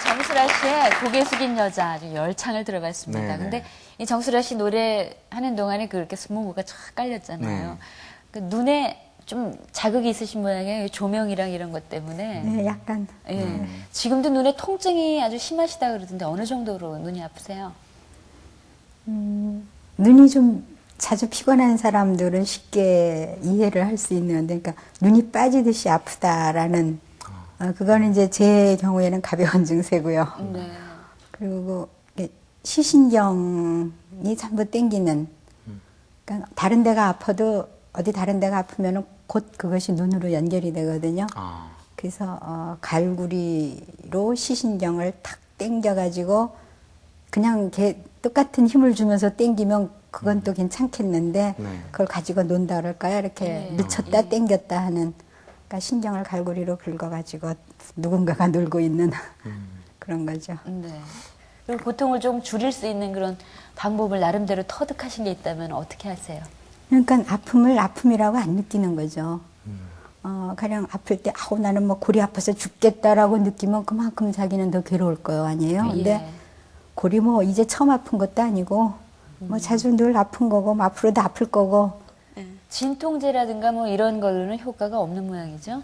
정수라 씨의 고개 숙인 여자 아주 열창을 들어봤습니다. 네네. 근데 이 정수라 씨 노래하는 동안에 그렇게 스모그가 쫙 깔렸잖아요. 네. 그 눈에 좀 자극이 있으신 모양이에요. 조명이랑 이런 것 때문에. 네, 약간. 예. 지금도 눈에 통증이 아주 심하시다 그러던데 어느 정도로 눈이 아프세요? 눈이 좀 자주 피곤한 사람들은 쉽게 이해를 할 수 있는데, 그러니까 눈이 빠지듯이 아프다라는, 그거는 이제 제 경우에는 가벼운 증세고요. 네. 그리고 이게 시신경이 전부 땡기는, 그러니까 다른 데가 아파도 어디 다른 데가 아프면은 곧 그것이 눈으로 연결이 되거든요. 그래서 갈구리로 시신경을 탁 땡겨가지고 그냥 똑같은 힘을 주면서 땡기면 그건 또 괜찮겠는데 네. 그걸 가지고 논다 그럴까요? 이렇게 늦췄다 땡겼다 하는, 그러니까 신경을 갈고리로 긁어가지고 누군가가 놀고 있는 그런 거죠. 네. 그럼 고통을 좀 줄일 수 있는 그런 방법을 나름대로 터득하신 게 있다면 어떻게 하세요? 그러니까 아픔을 아픔이라고 안 느끼는 거죠. 가령 아플 때 아우 나는 뭐 골이 아파서 죽겠다라고 느끼면 그만큼 자기는 더 괴로울 거예요, 아니에요? 근데 예. 골이 뭐 이제 처음 아픈 것도 아니고 뭐 자주 늘 아픈 거고 뭐 앞으로도 아플 거고. 진통제라든가 뭐 이런 걸로는 효과가 없는 모양이죠?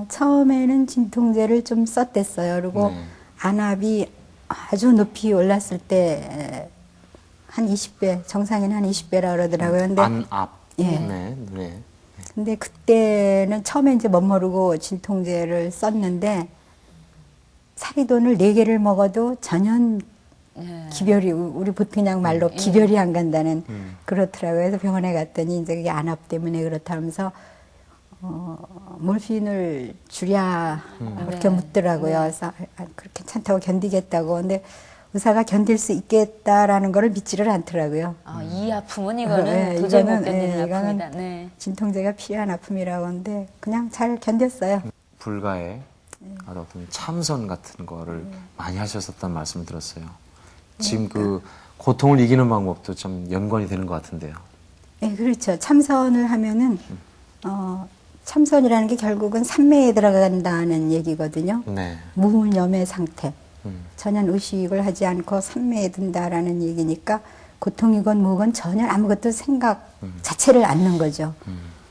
처음에는 진통제를 좀 썼댔어요. 그리고 안압이 아주 높이 올랐을 때 한 20배, 정상인 한 20배라 그러더라고요. 근데 안압. 예. 네. 네. 근데 그때는 처음에 이제 멋모르고 진통제를 썼는데 사리돈을 4개를 먹어도 전혀 기별이, 우리 보통 그냥 말로 기별이 안 간다는 그렇더라고요. 그래서 병원에 갔더니 이제 그게 안압 때문에 그렇다면서 몰핀을 줄여야 그렇게 묻더라고요. 그래서 그렇게 괜찮다고 견디겠다고. 근데 의사가 견딜 수 있겠다라는 거를 믿지를 않더라고요. 이 아픔은 이거는 도저히 못 견디는 아픔이다. 네. 진통제가 필요한 아픔이라고 하는데 그냥 잘 견뎠어요. 불가에 어떤 참선 같은 거를 많이 하셨었다는 말씀을 들었어요. 지금 그 고통을 이기는 방법도 좀 연관이 되는 것 같은데요. 네, 그렇죠. 참선을 하면은 참선이라는 게 결국은 삼매에 들어간다는 얘기거든요. 네. 무문염의 상태. 전혀 의식을 하지 않고 삼매에 든다라는 얘기니까 고통이건 뭐건 전혀 아무것도 생각 자체를 않는 거죠.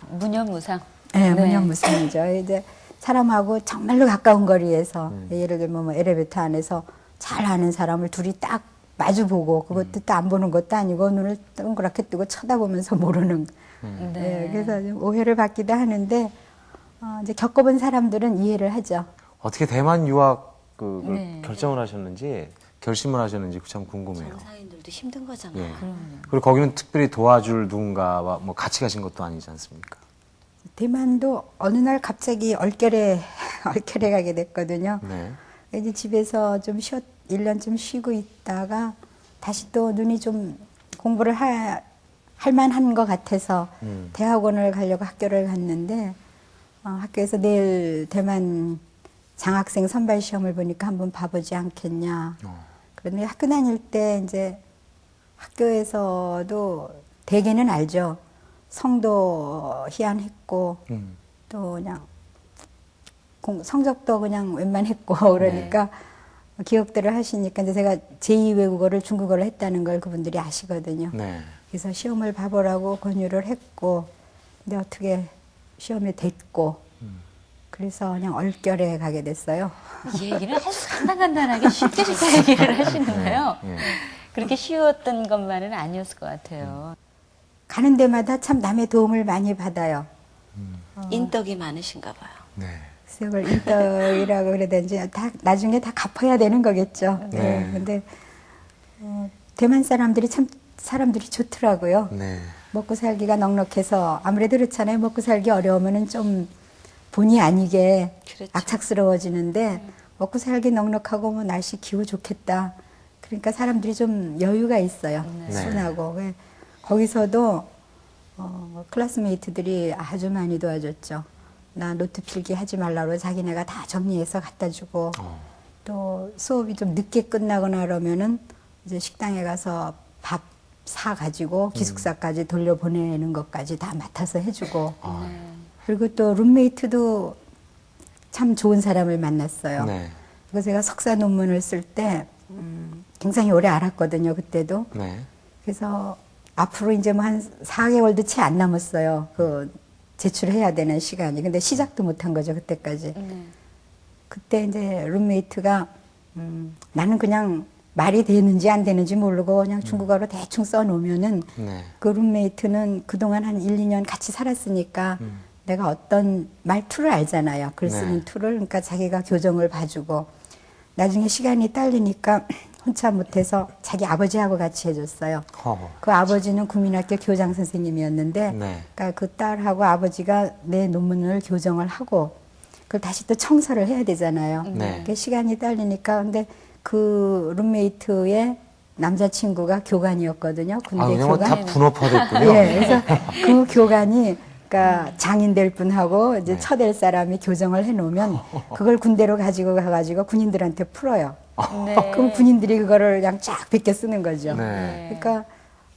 무념무상. 네, 무념무상이죠. 이제 사람하고 정말로 가까운 거리에서 예를 들면 뭐 엘리베이터 안에서 잘 아는 사람을 둘이 딱 마주보고 그것도 또 안 보는 것도 아니고 눈을 동그랗게 뜨고 쳐다보면서 모르는. 네, 그래서 좀 오해를 받기도 하는데 이제 겪어본 사람들은 이해를 하죠. 어떻게 대만 유학 결정을 하셨는지 결심을 하셨는지 참 궁금해요. 정사인들도 힘든 거잖아요. 예. 그리고 거기는 특별히 도와줄 누군가와 뭐 같이 가신 것도 아니지 않습니까? 대만도 어느 날 갑자기 얼결에 가게 됐거든요. 네. 이제 집에서 좀 1년쯤 쉬고 있다가 다시 또 눈이 좀 공부를 할 만한 것 같아서 대학원을 가려고 학교를 갔는데 학교에서 내일 대만 장학생 선발 시험을 보니까 한번 봐보지 않겠냐. 그런데 학교 다닐 때 이제 학교에서도 대개는 알죠. 성도 희한했고 또 그냥 성적도 그냥 웬만했고 그러니까 기억들을 하시니까 이제 제가 제2 외국어를 중국어를 했다는 걸 그분들이 아시거든요. 네. 그래서 시험을 봐보라고 권유를 했고 근데 어떻게 시험에 됐고 그래서 그냥 얼결에 가게 됐어요. 이 얘기를 아주 간단간단하게 쉽게 얘기를 하시는데요. 그렇게 쉬웠던 것만은 아니었을 것 같아요. 가는 데마다 참 남의 도움을 많이 받아요. 인덕이 많으신가 봐요. 네. 그걸 인덕이라고 그래야 되는지 다 나중에 다 갚아야 되는 거겠죠. 네. 네. 근데 대만 사람들이 참 사람들이 좋더라고요. 네. 먹고 살기가 넉넉해서 아무래도 그렇잖아요. 먹고 살기 어려우면은 좀 본의 아니게 그렇죠. 악착스러워지는데 먹고 살기 넉넉하고 뭐 날씨 기후 좋겠다. 그러니까 사람들이 좀 여유가 있어요. 네. 순하고. 왜 거기서도 클래스메이트들이 아주 많이 도와줬죠. 나 노트 필기 하지 말라고 자기네가 다 정리해서 갖다 주고 또 수업이 좀 늦게 끝나거나 그러면은 이제 식당에 가서 밥 사가지고 기숙사까지 돌려보내는 것까지 다 맡아서 해주고 그리고 또 룸메이트도 참 좋은 사람을 만났어요. 네. 그리고 제가 석사 논문을 쓸 때 굉장히 오래 알았거든요. 그때도. 네. 그래서 앞으로 이제 뭐 한 4개월도 채 안 남았어요. 그 제출해야 되는 시간이. 근데 시작도 못한 거죠. 그때까지. 그때 이제 룸메이트가 나는 그냥 말이 되는지 안 되는지 모르고 그냥 중국어로 대충 써놓으면은 네. 그 룸메이트는 그동안 한 1, 2년 같이 살았으니까 내가 어떤 말투를 알잖아요. 글 쓰는 네. 툴을. 그러니까 자기가 교정을 봐주고 나중에 시간이 딸리니까 혼자 못해서 자기 아버지하고 같이 해줬어요. 그 아버지는 국민학교 교장 선생님이었는데 네. 그러니까 그 딸하고 아버지가 내 논문을 교정을 하고 그걸 다시 또 청소를 해야 되잖아요. 네. 그러니까 시간이 딸리니까 근데 그 룸메이트의 남자친구가 교관이었거든요. 군대 그냥 교관. 다 분업화됐군요. 예, 그래서 그 교관이 그러니까 장인 될 분하고 이제 처될 사람이 교정을 해놓으면 그걸 군대로 가지고 가가지고 군인들한테 풀어요. 네. 그럼 군인들이 그거를 그냥 쫙 베껴 쓰는 거죠. 네. 그러니까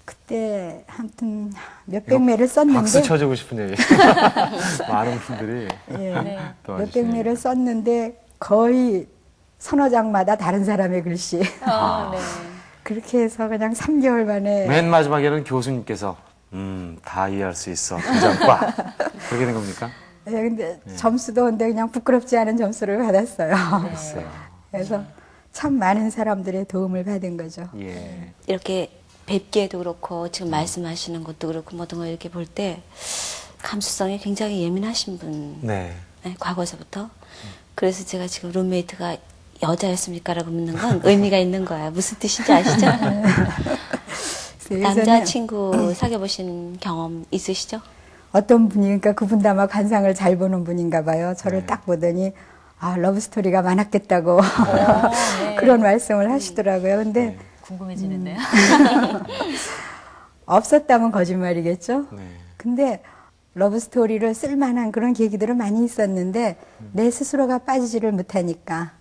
그때 아무튼 몇백 매를 썼는데 박수 쳐주고 싶은 얘기. 많은 분들이 예, 또 몇백 매를 썼는데 거의 서너 장마다 다른 사람의 글씨. 네. 그렇게 해서 그냥 3개월 만에 맨 마지막에는 교수님께서 다 이해할 수 있어. 부장과 그렇게 된 겁니까? 예, 근데 점수도 근데 그냥 부끄럽지 않은 점수를 받았어요. 글쎄요. 그래서 참 많은 사람들의 도움을 받은 거죠. 예. 이렇게 뵙기에도 그렇고 지금 말씀하시는 것도 그렇고 모든 걸 이렇게 볼 때 감수성이 굉장히 예민하신 분. 네. 네, 과거서부터. 그래서 제가 지금 룸메이트가 여자였습니까라고 묻는 건 의미가 있는 거야. 무슨 뜻인지 아시죠? 남자친구 사귀어 보신 경험 있으시죠? 어떤 분이 그러니까 그분도 아마 관상을 잘 보는 분인가 봐요. 저를 딱 보더니 아 러브 스토리가 많았겠다고 그런 말씀을 하시더라고요. 근데 궁금해지는데요. 없었다면 거짓말이겠죠. 네. 근데 러브 스토리를 쓸 만한 그런 계기들은 많이 있었는데 내 스스로가 빠지지를 못하니까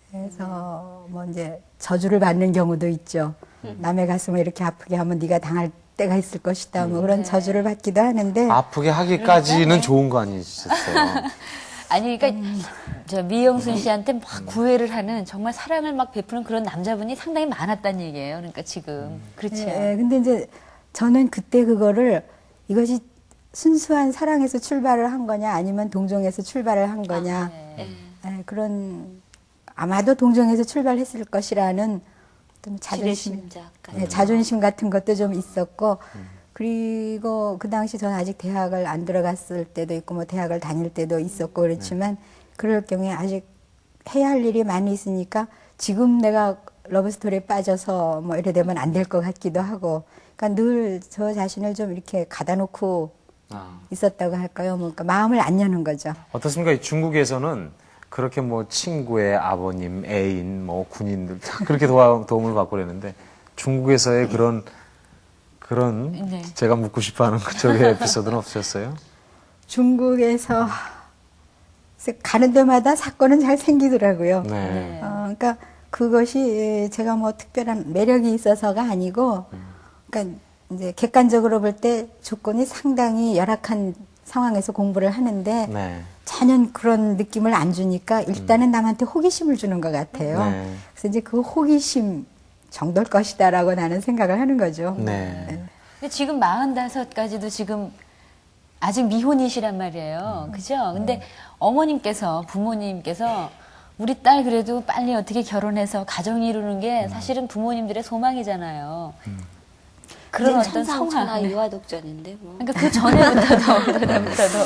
그래서 뭐 이제 저주를 받는 경우도 있죠. 남의 가슴을 이렇게 아프게 하면 네가 당할 때가 있을 것이다. 뭐 그런 저주를 받기도 하는데 아프게 하기까지는 좋은 거 아니셨어요? 아니, 그러니까 저 미영순 씨한테 막 구애를 하는 정말 사랑을 막 베푸는 그런 남자분이 상당히 많았다는 얘기예요. 그러니까 지금 그렇죠. 예, 근데 이제 저는 그때 그거를 이것이 순수한 사랑에서 출발을 한 거냐 아니면 동정에서 출발을 한 거냐 예, 그런 아마도 동정에서 출발했을 것이라는 어떤 자존심, 자존심 같은 것도 좀 있었고 그리고 그 당시 저는 아직 대학을 안 들어갔을 때도 있고 뭐 대학을 다닐 때도 있었고 그렇지만 그럴 경우에 아직 해야 할 일이 많이 있으니까 지금 내가 러브스토리에 빠져서 뭐 이래 되면 안 될 것 같기도 하고 그러니까 늘 저 자신을 좀 이렇게 가다 놓고 있었다고 할까요? 뭐 그러니까 마음을 안 여는 거죠. 어떻습니까? 중국에서는 그렇게 뭐 친구의 아버님, 애인, 뭐 군인들 다 그렇게 도움을 받고 그랬는데 중국에서의 그런 네. 제가 묻고 싶어하는 그쪽의 에피소드는 없으셨어요? 중국에서 가는 데마다 사건은 잘 생기더라고요. 네. 그러니까 그것이 제가 뭐 특별한 매력이 있어서가 아니고, 그러니까 이제 객관적으로 볼 때 조건이 상당히 열악한 상황에서 공부를 하는데 네. 전혀 그런 느낌을 안 주니까 일단은 남한테 호기심을 주는 것 같아요. 네. 그래서 이제 그 호기심 정도일 것이다라고 나는 생각을 하는 거죠. 네. 근데 지금 45까지도 지금 아직 미혼이시란 말이에요. 그죠? 근데 어머님께서, 부모님께서 우리 딸 그래도 빨리 어떻게 결혼해서 가정 이루는 게 사실은 부모님들의 소망이잖아요. 그런 어떤 천상천하 상황. 유아독전인데 뭐. 그러니까 그 전에부터도, 그다음부터도.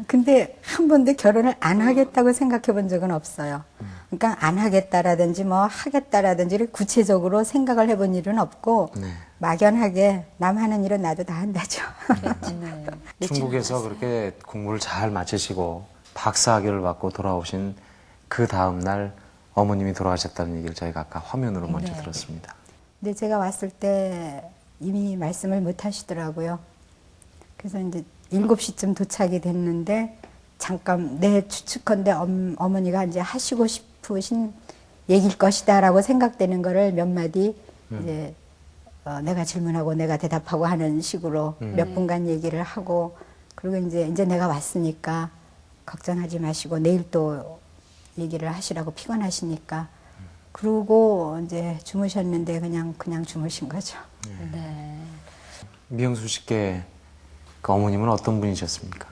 근데 한 번도 결혼을 안 하겠다고 생각해 본 적은 없어요. 그러니까 안 하겠다라든지 뭐 하겠다라든지 이렇게 구체적으로 생각을 해본 일은 없고 네. 막연하게 남 하는 일은 나도 다 한다죠. 중국에서 그렇게 공부를 잘 마치시고 박사학위를 받고 돌아오신 그 다음 날 어머님이 돌아가셨다는 얘기를 저희가 아까 화면으로 먼저 네. 들었습니다. 근데 제가 왔을 때 이미 말씀을 못 하시더라고요. 그래서 이제 7시쯤 도착이 됐는데 잠깐 내 추측컨대 어머니가 이제 하시고 싶으신 얘기일 것이다라고 생각되는 거를 몇 마디 이제 내가 질문하고 내가 대답하고 하는 식으로 몇 분간 얘기를 하고 그리고 이제 내가 왔으니까 걱정하지 마시고 내일 또 얘기를 하시라고 피곤하시니까 그러고 이제 주무셨는데 그냥 주무신 거죠. 네. 미영순 씨께 그 어머님은 어떤 분이셨습니까?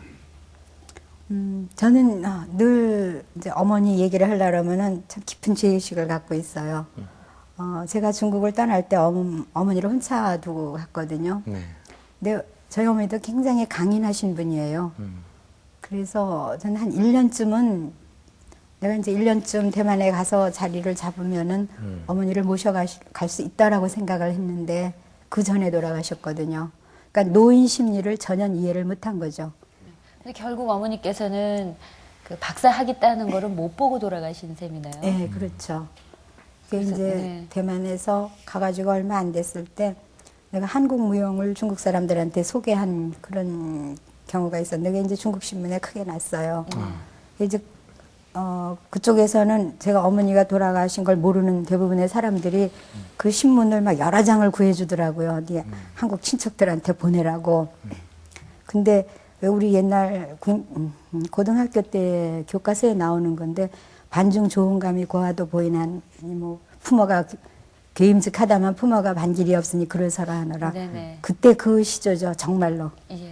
저는 늘 이제 어머니 얘기를 하려면은 참 깊은 죄의식을 갖고 있어요. 제가 중국을 떠날 때 어머니를 혼자 두고 갔거든요. 네. 근데 저희 어머니도 굉장히 강인하신 분이에요. 그래서 저는 한 1년쯤은 내가 이제 1년쯤 대만에 가서 자리를 잡으면은 어머니를 모셔갈 수 있다라고 생각을 했는데 그 전에 돌아가셨거든요. 그러니까 노인 심리를 전혀 이해를 못한 거죠. 근데 결국 어머니께서는 그 박사 학위 따는 거를 못 보고 돌아가신 셈이네요. 네, 그렇죠. 그게 이제 네. 대만에서 가가지고 얼마 안 됐을 때 내가 한국 무용을 중국 사람들한테 소개한 그런 경우가 있었는데 그게 이제 중국 신문에 크게 났어요. 이제 그쪽에서는 제가 어머니가 돌아가신 걸 모르는 대부분의 사람들이 그 신문을 막 여러 장을 구해주더라고요. 어디 한국 친척들한테 보내라고. 근데 왜 우리 옛날 고등학교 때 교과서에 나오는 건데 반중 좋은 감이 고와도 보이난 뭐 부모가 괴임직하다만 부모가 반길이 없으니 그러서라 하느라. 네네. 그때 그 시조죠. 정말로. 예.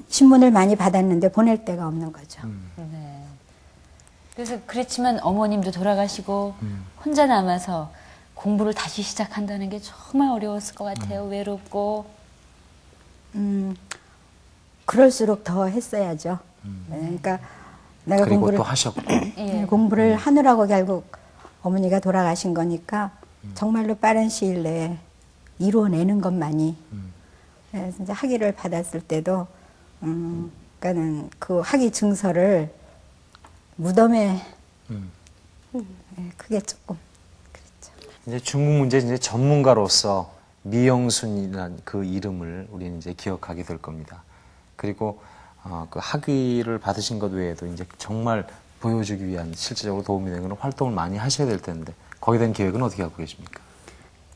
신문을 많이 받았는데 보낼 데가 없는 거죠. 네. 그래서 그렇지만 어머님도 돌아가시고 혼자 남아서 공부를 다시 시작한다는 게 정말 어려웠을 것 같아요. 외롭고. 그럴수록 더 했어야죠. 그러니까 내가 그리고 공부를 또 하셨고. 예. 공부를 하느라고 결국 어머니가 돌아가신 거니까 정말로 빠른 시일 내에 이루어내는 것만이. 그래서 이제 학위를 받았을 때도 그러니까는 그 학위 증서를 무덤에 그게 조금 그랬죠. 이제 중국 문제 이제 전문가로서 미영순이라는 그 이름을 우리는 이제 기억하게 될 겁니다. 그리고 그 학위를 받으신 것 외에도 이제 정말 보여주기 위한 실질적으로 도움이 되는 그런 활동을 많이 하셔야 될 텐데 거기에 대한 계획은 어떻게 하고 계십니까?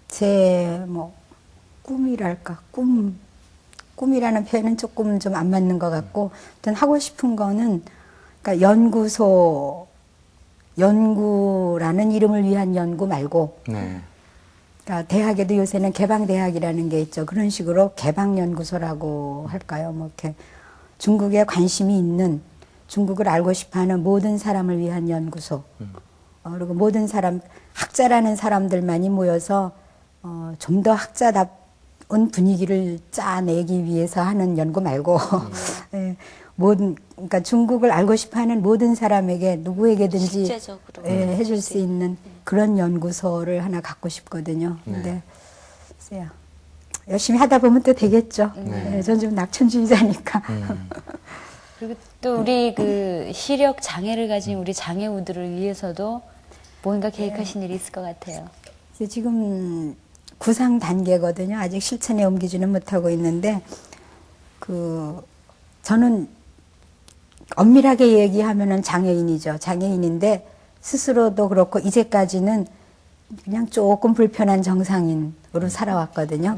제 뭐 꿈이랄까 꿈이라는 표현은 조금 좀 안 맞는 것 같고 일단 하고 싶은 거는 그러니까 연구라는 이름을 위한 연구 말고 네. 그러니까 대학에도 요새는 개방대학이라는 게 있죠. 그런 식으로 개방연구소라고 할까요? 뭐 이렇게 중국에 관심이 있는 중국을 알고 싶어하는 모든 사람을 위한 연구소. 그리고 모든 사람 학자라는 사람들만이 모여서 좀 더 학자답은 분위기를 짜내기 위해서 하는 연구 말고 네, 그러니까 중국을 알고 싶어하는 모든 사람에게 누구에게든지 실제적으로 해줄 수 있는 그런 연구소를 하나 갖고 싶거든요. 근데 글쎄요. 열심히 하다 보면 또 되겠죠. 네, 전 좀 낙천주의자니까. 그리고 또 우리 그 시력 장애를 가진 우리 장애우들을 위해서도 뭔가 계획하신 일이 있을 것 같아요. 지금 구상 단계거든요. 아직 실천에 옮기지는 못하고 있는데 저는 엄밀하게 얘기하면은 장애인이죠. 장애인인데 스스로도 그렇고 이제까지는 그냥 조금 불편한 정상인으로 살아왔거든요.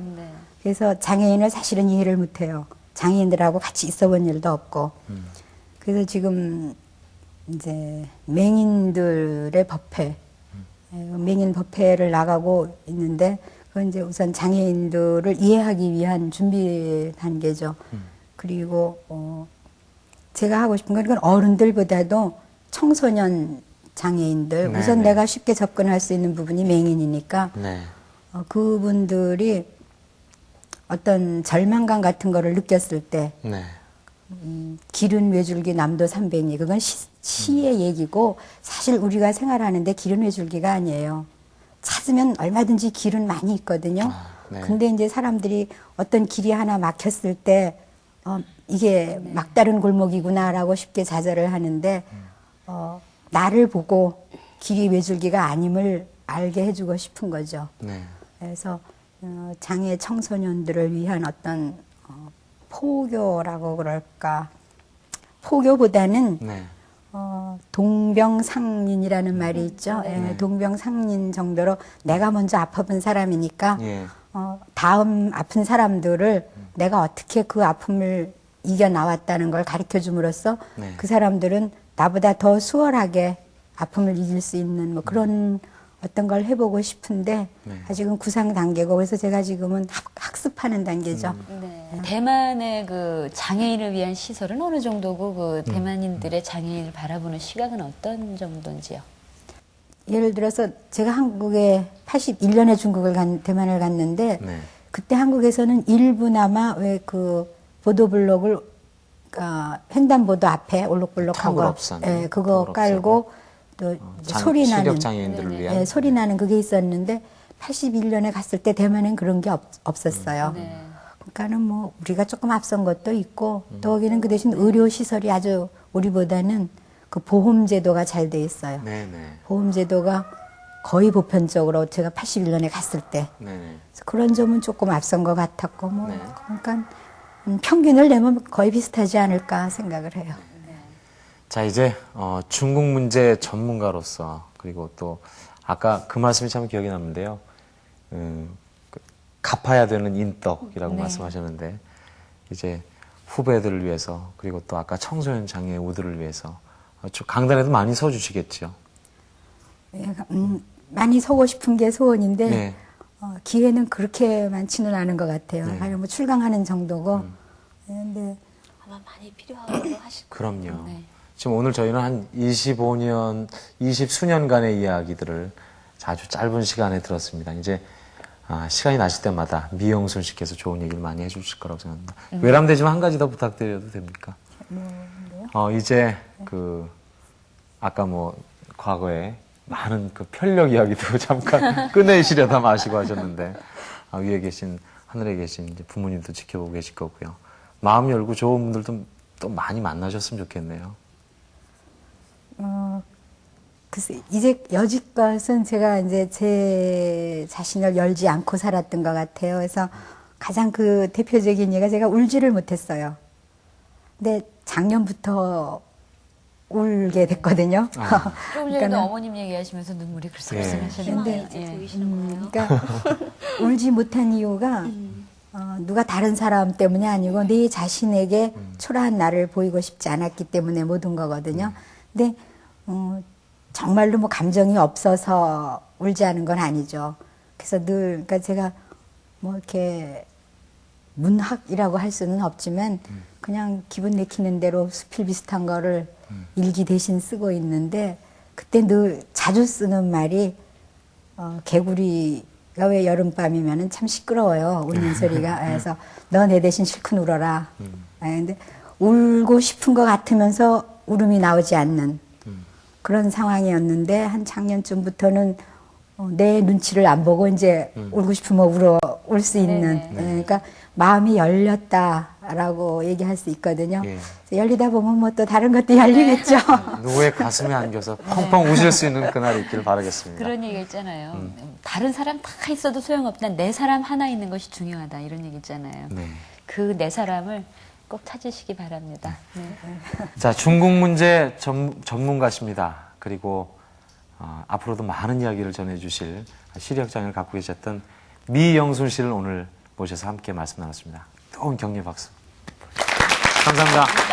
그래서 장애인을 사실은 이해를 못해요. 장애인들하고 같이 있어본 일도 없고. 그래서 지금 이제 맹인들의 법회, 맹인 법회를 나가고 있는데 그건 이제 우선 장애인들을 이해하기 위한 준비 단계죠. 그리고 제가 하고 싶은 건 어른들보다도 청소년 장애인들, 우선 내가 쉽게 접근할 수 있는 부분이 맹인이니까 그분들이 어떤 절망감 같은 거를 느꼈을 때 길은 외줄기 남도 300리 그건 시의 얘기고 사실 우리가 생활하는데 길은 외줄기가 아니에요. 찾으면 얼마든지 길은 많이 있거든요. 네. 근데 이제 사람들이 어떤 길이 하나 막혔을 때 이게 막다른 골목이구나라고 쉽게 좌절을 하는데 나를 보고 길이 외줄기가 아님을 알게 해주고 싶은 거죠. 네. 그래서 장애 청소년들을 위한 어떤 포교라고 그럴까. 포교보다는 네. 동병상린이라는 말이 있죠. 예, 동병상린 정도로 내가 먼저 아파본 사람이니까 예. 다음 아픈 사람들을 내가 어떻게 그 아픔을 이겨 나왔다는 걸 가르쳐 줌으로써 네. 그 사람들은 나보다 더 수월하게 아픔을 이길 수 있는 뭐 그런 어떤 걸 해보고 싶은데 네. 아직은 구상 단계고 그래서 제가 지금은 학습하는 단계죠. 네. 대만의 그 장애인을 위한 시설은 어느 정도고 그 대만인들의 장애인을 바라보는 시각은 어떤 정도인지요? 예를 들어서 제가 한국에 81년에 대만을 갔는데 네. 그때 한국에서는 일부나마 왜 그 보도블록을 횡단보도 앞에 올록볼록한 거, 턱을 예, 그거 턱을 깔고 또 소리 나는 시력 장애인들을 위한 예, 소리 나는 그게 있었는데 81년에 갔을 때 대만엔 그런 게 없었어요. 네. 그러니까는 뭐 우리가 조금 앞선 것도 있고 또 거기는 그 대신 의료 시설이 아주 우리보다는 그 보험 제도가 잘 돼 있어요. 네네. 보험 제도가 거의 보편적으로 제가 81년에 갔을 때 네네. 그런 점은 조금 앞선 것 같았고 뭐 네. 그러니까 평균을 내면 거의 비슷하지 않을까 생각을 해요. 자, 이제 중국 문제 전문가로서 그리고 또 아까 그 말씀이 참 기억이 남는데요. 갚아야 되는 인덕이라고 네. 말씀하셨는데 이제 후배들을 위해서 그리고 또 아까 청소년 장애우들을 위해서 강단에도 많이 서주시겠죠. 예, 많이 서고 싶은 게 소원인데 네. 기회는 그렇게 많지는 않은 것 같아요. 네. 그냥 뭐 출강하는 정도고. 근데 아마 많이 필요하고 하실 그럼요. 네. 지금 오늘 저희는 한 25년, 20수년간의 이야기들을 아주 짧은 시간에 들었습니다. 이제 시간이 나실 때마다 미영순 씨께서 좋은 얘기를 많이 해주실 거라고 생각합니다. 외람되지만 한 가지 더 부탁드려도 됩니까? 이제 아까 뭐 과거에 많은 그 편력 이야기도 잠깐 꺼내시려다 마시고 하셨는데 위에 계신 하늘에 계신 이제 부모님도 지켜보고 계실 거고요. 마음 열고 좋은 분들도 또 많이 만나셨으면 좋겠네요. 글쎄, 이제 여지껏은 제가 이제 제 자신을 열지 않고 살았던 것 같아요. 그래서 가장 그 대표적인 예가 제가 울지를 못했어요. 근데 작년부터 울게 됐거든요. 조금 전에도 어머님 얘기하시면서 눈물이 글썽 하시는데 그러니까 울지 못한 이유가 누가 다른 사람 때문이 아니고 내 자신에게 초라한 나를 보이고 싶지 않았기 때문에 못 운 거거든요. 근데 정말로 뭐 감정이 없어서 울지 않은 건 아니죠. 그래서 늘 그러니까 제가 뭐 이렇게 문학이라고 할 수는 없지만 그냥 기분 내키는 대로 수필 비슷한 거를 일기 대신 쓰고 있는데 그때 늘 자주 쓰는 말이 개구리가 왜 여름밤이면은 참 시끄러워요. 웃는 소리가. 그래서 너 내 대신 실컷 울어라. 근데 울고 싶은 것 같으면서 울음이 나오지 않는 그런 상황이었는데 한 작년쯤부터는 내 눈치를 안 보고 이제 울고 싶으면 울 수 있는 그러니까 마음이 열렸다라고 얘기할 수 있거든요. 예. 열리다 보면 뭐 또 다른 것도 열리겠죠. 누구의 가슴에 안겨서 펑펑 우실 수 있는 그날이 있기를 바라겠습니다. 그런 얘기 있잖아요. 다른 사람 다 있어도 소용없다. 내 사람 하나 있는 것이 중요하다. 이런 얘기 있잖아요. 네. 그 내 사람을 꼭 찾으시기 바랍니다. 네. 자, 중국 문제 전문가십니다. 그리고 앞으로도 많은 이야기를 전해주실 시력장애를 갖고 계셨던 미영순 씨를 오늘 모셔서 함께 말씀 나눴습니다. 뜨거운 격려 박수. 감사합니다.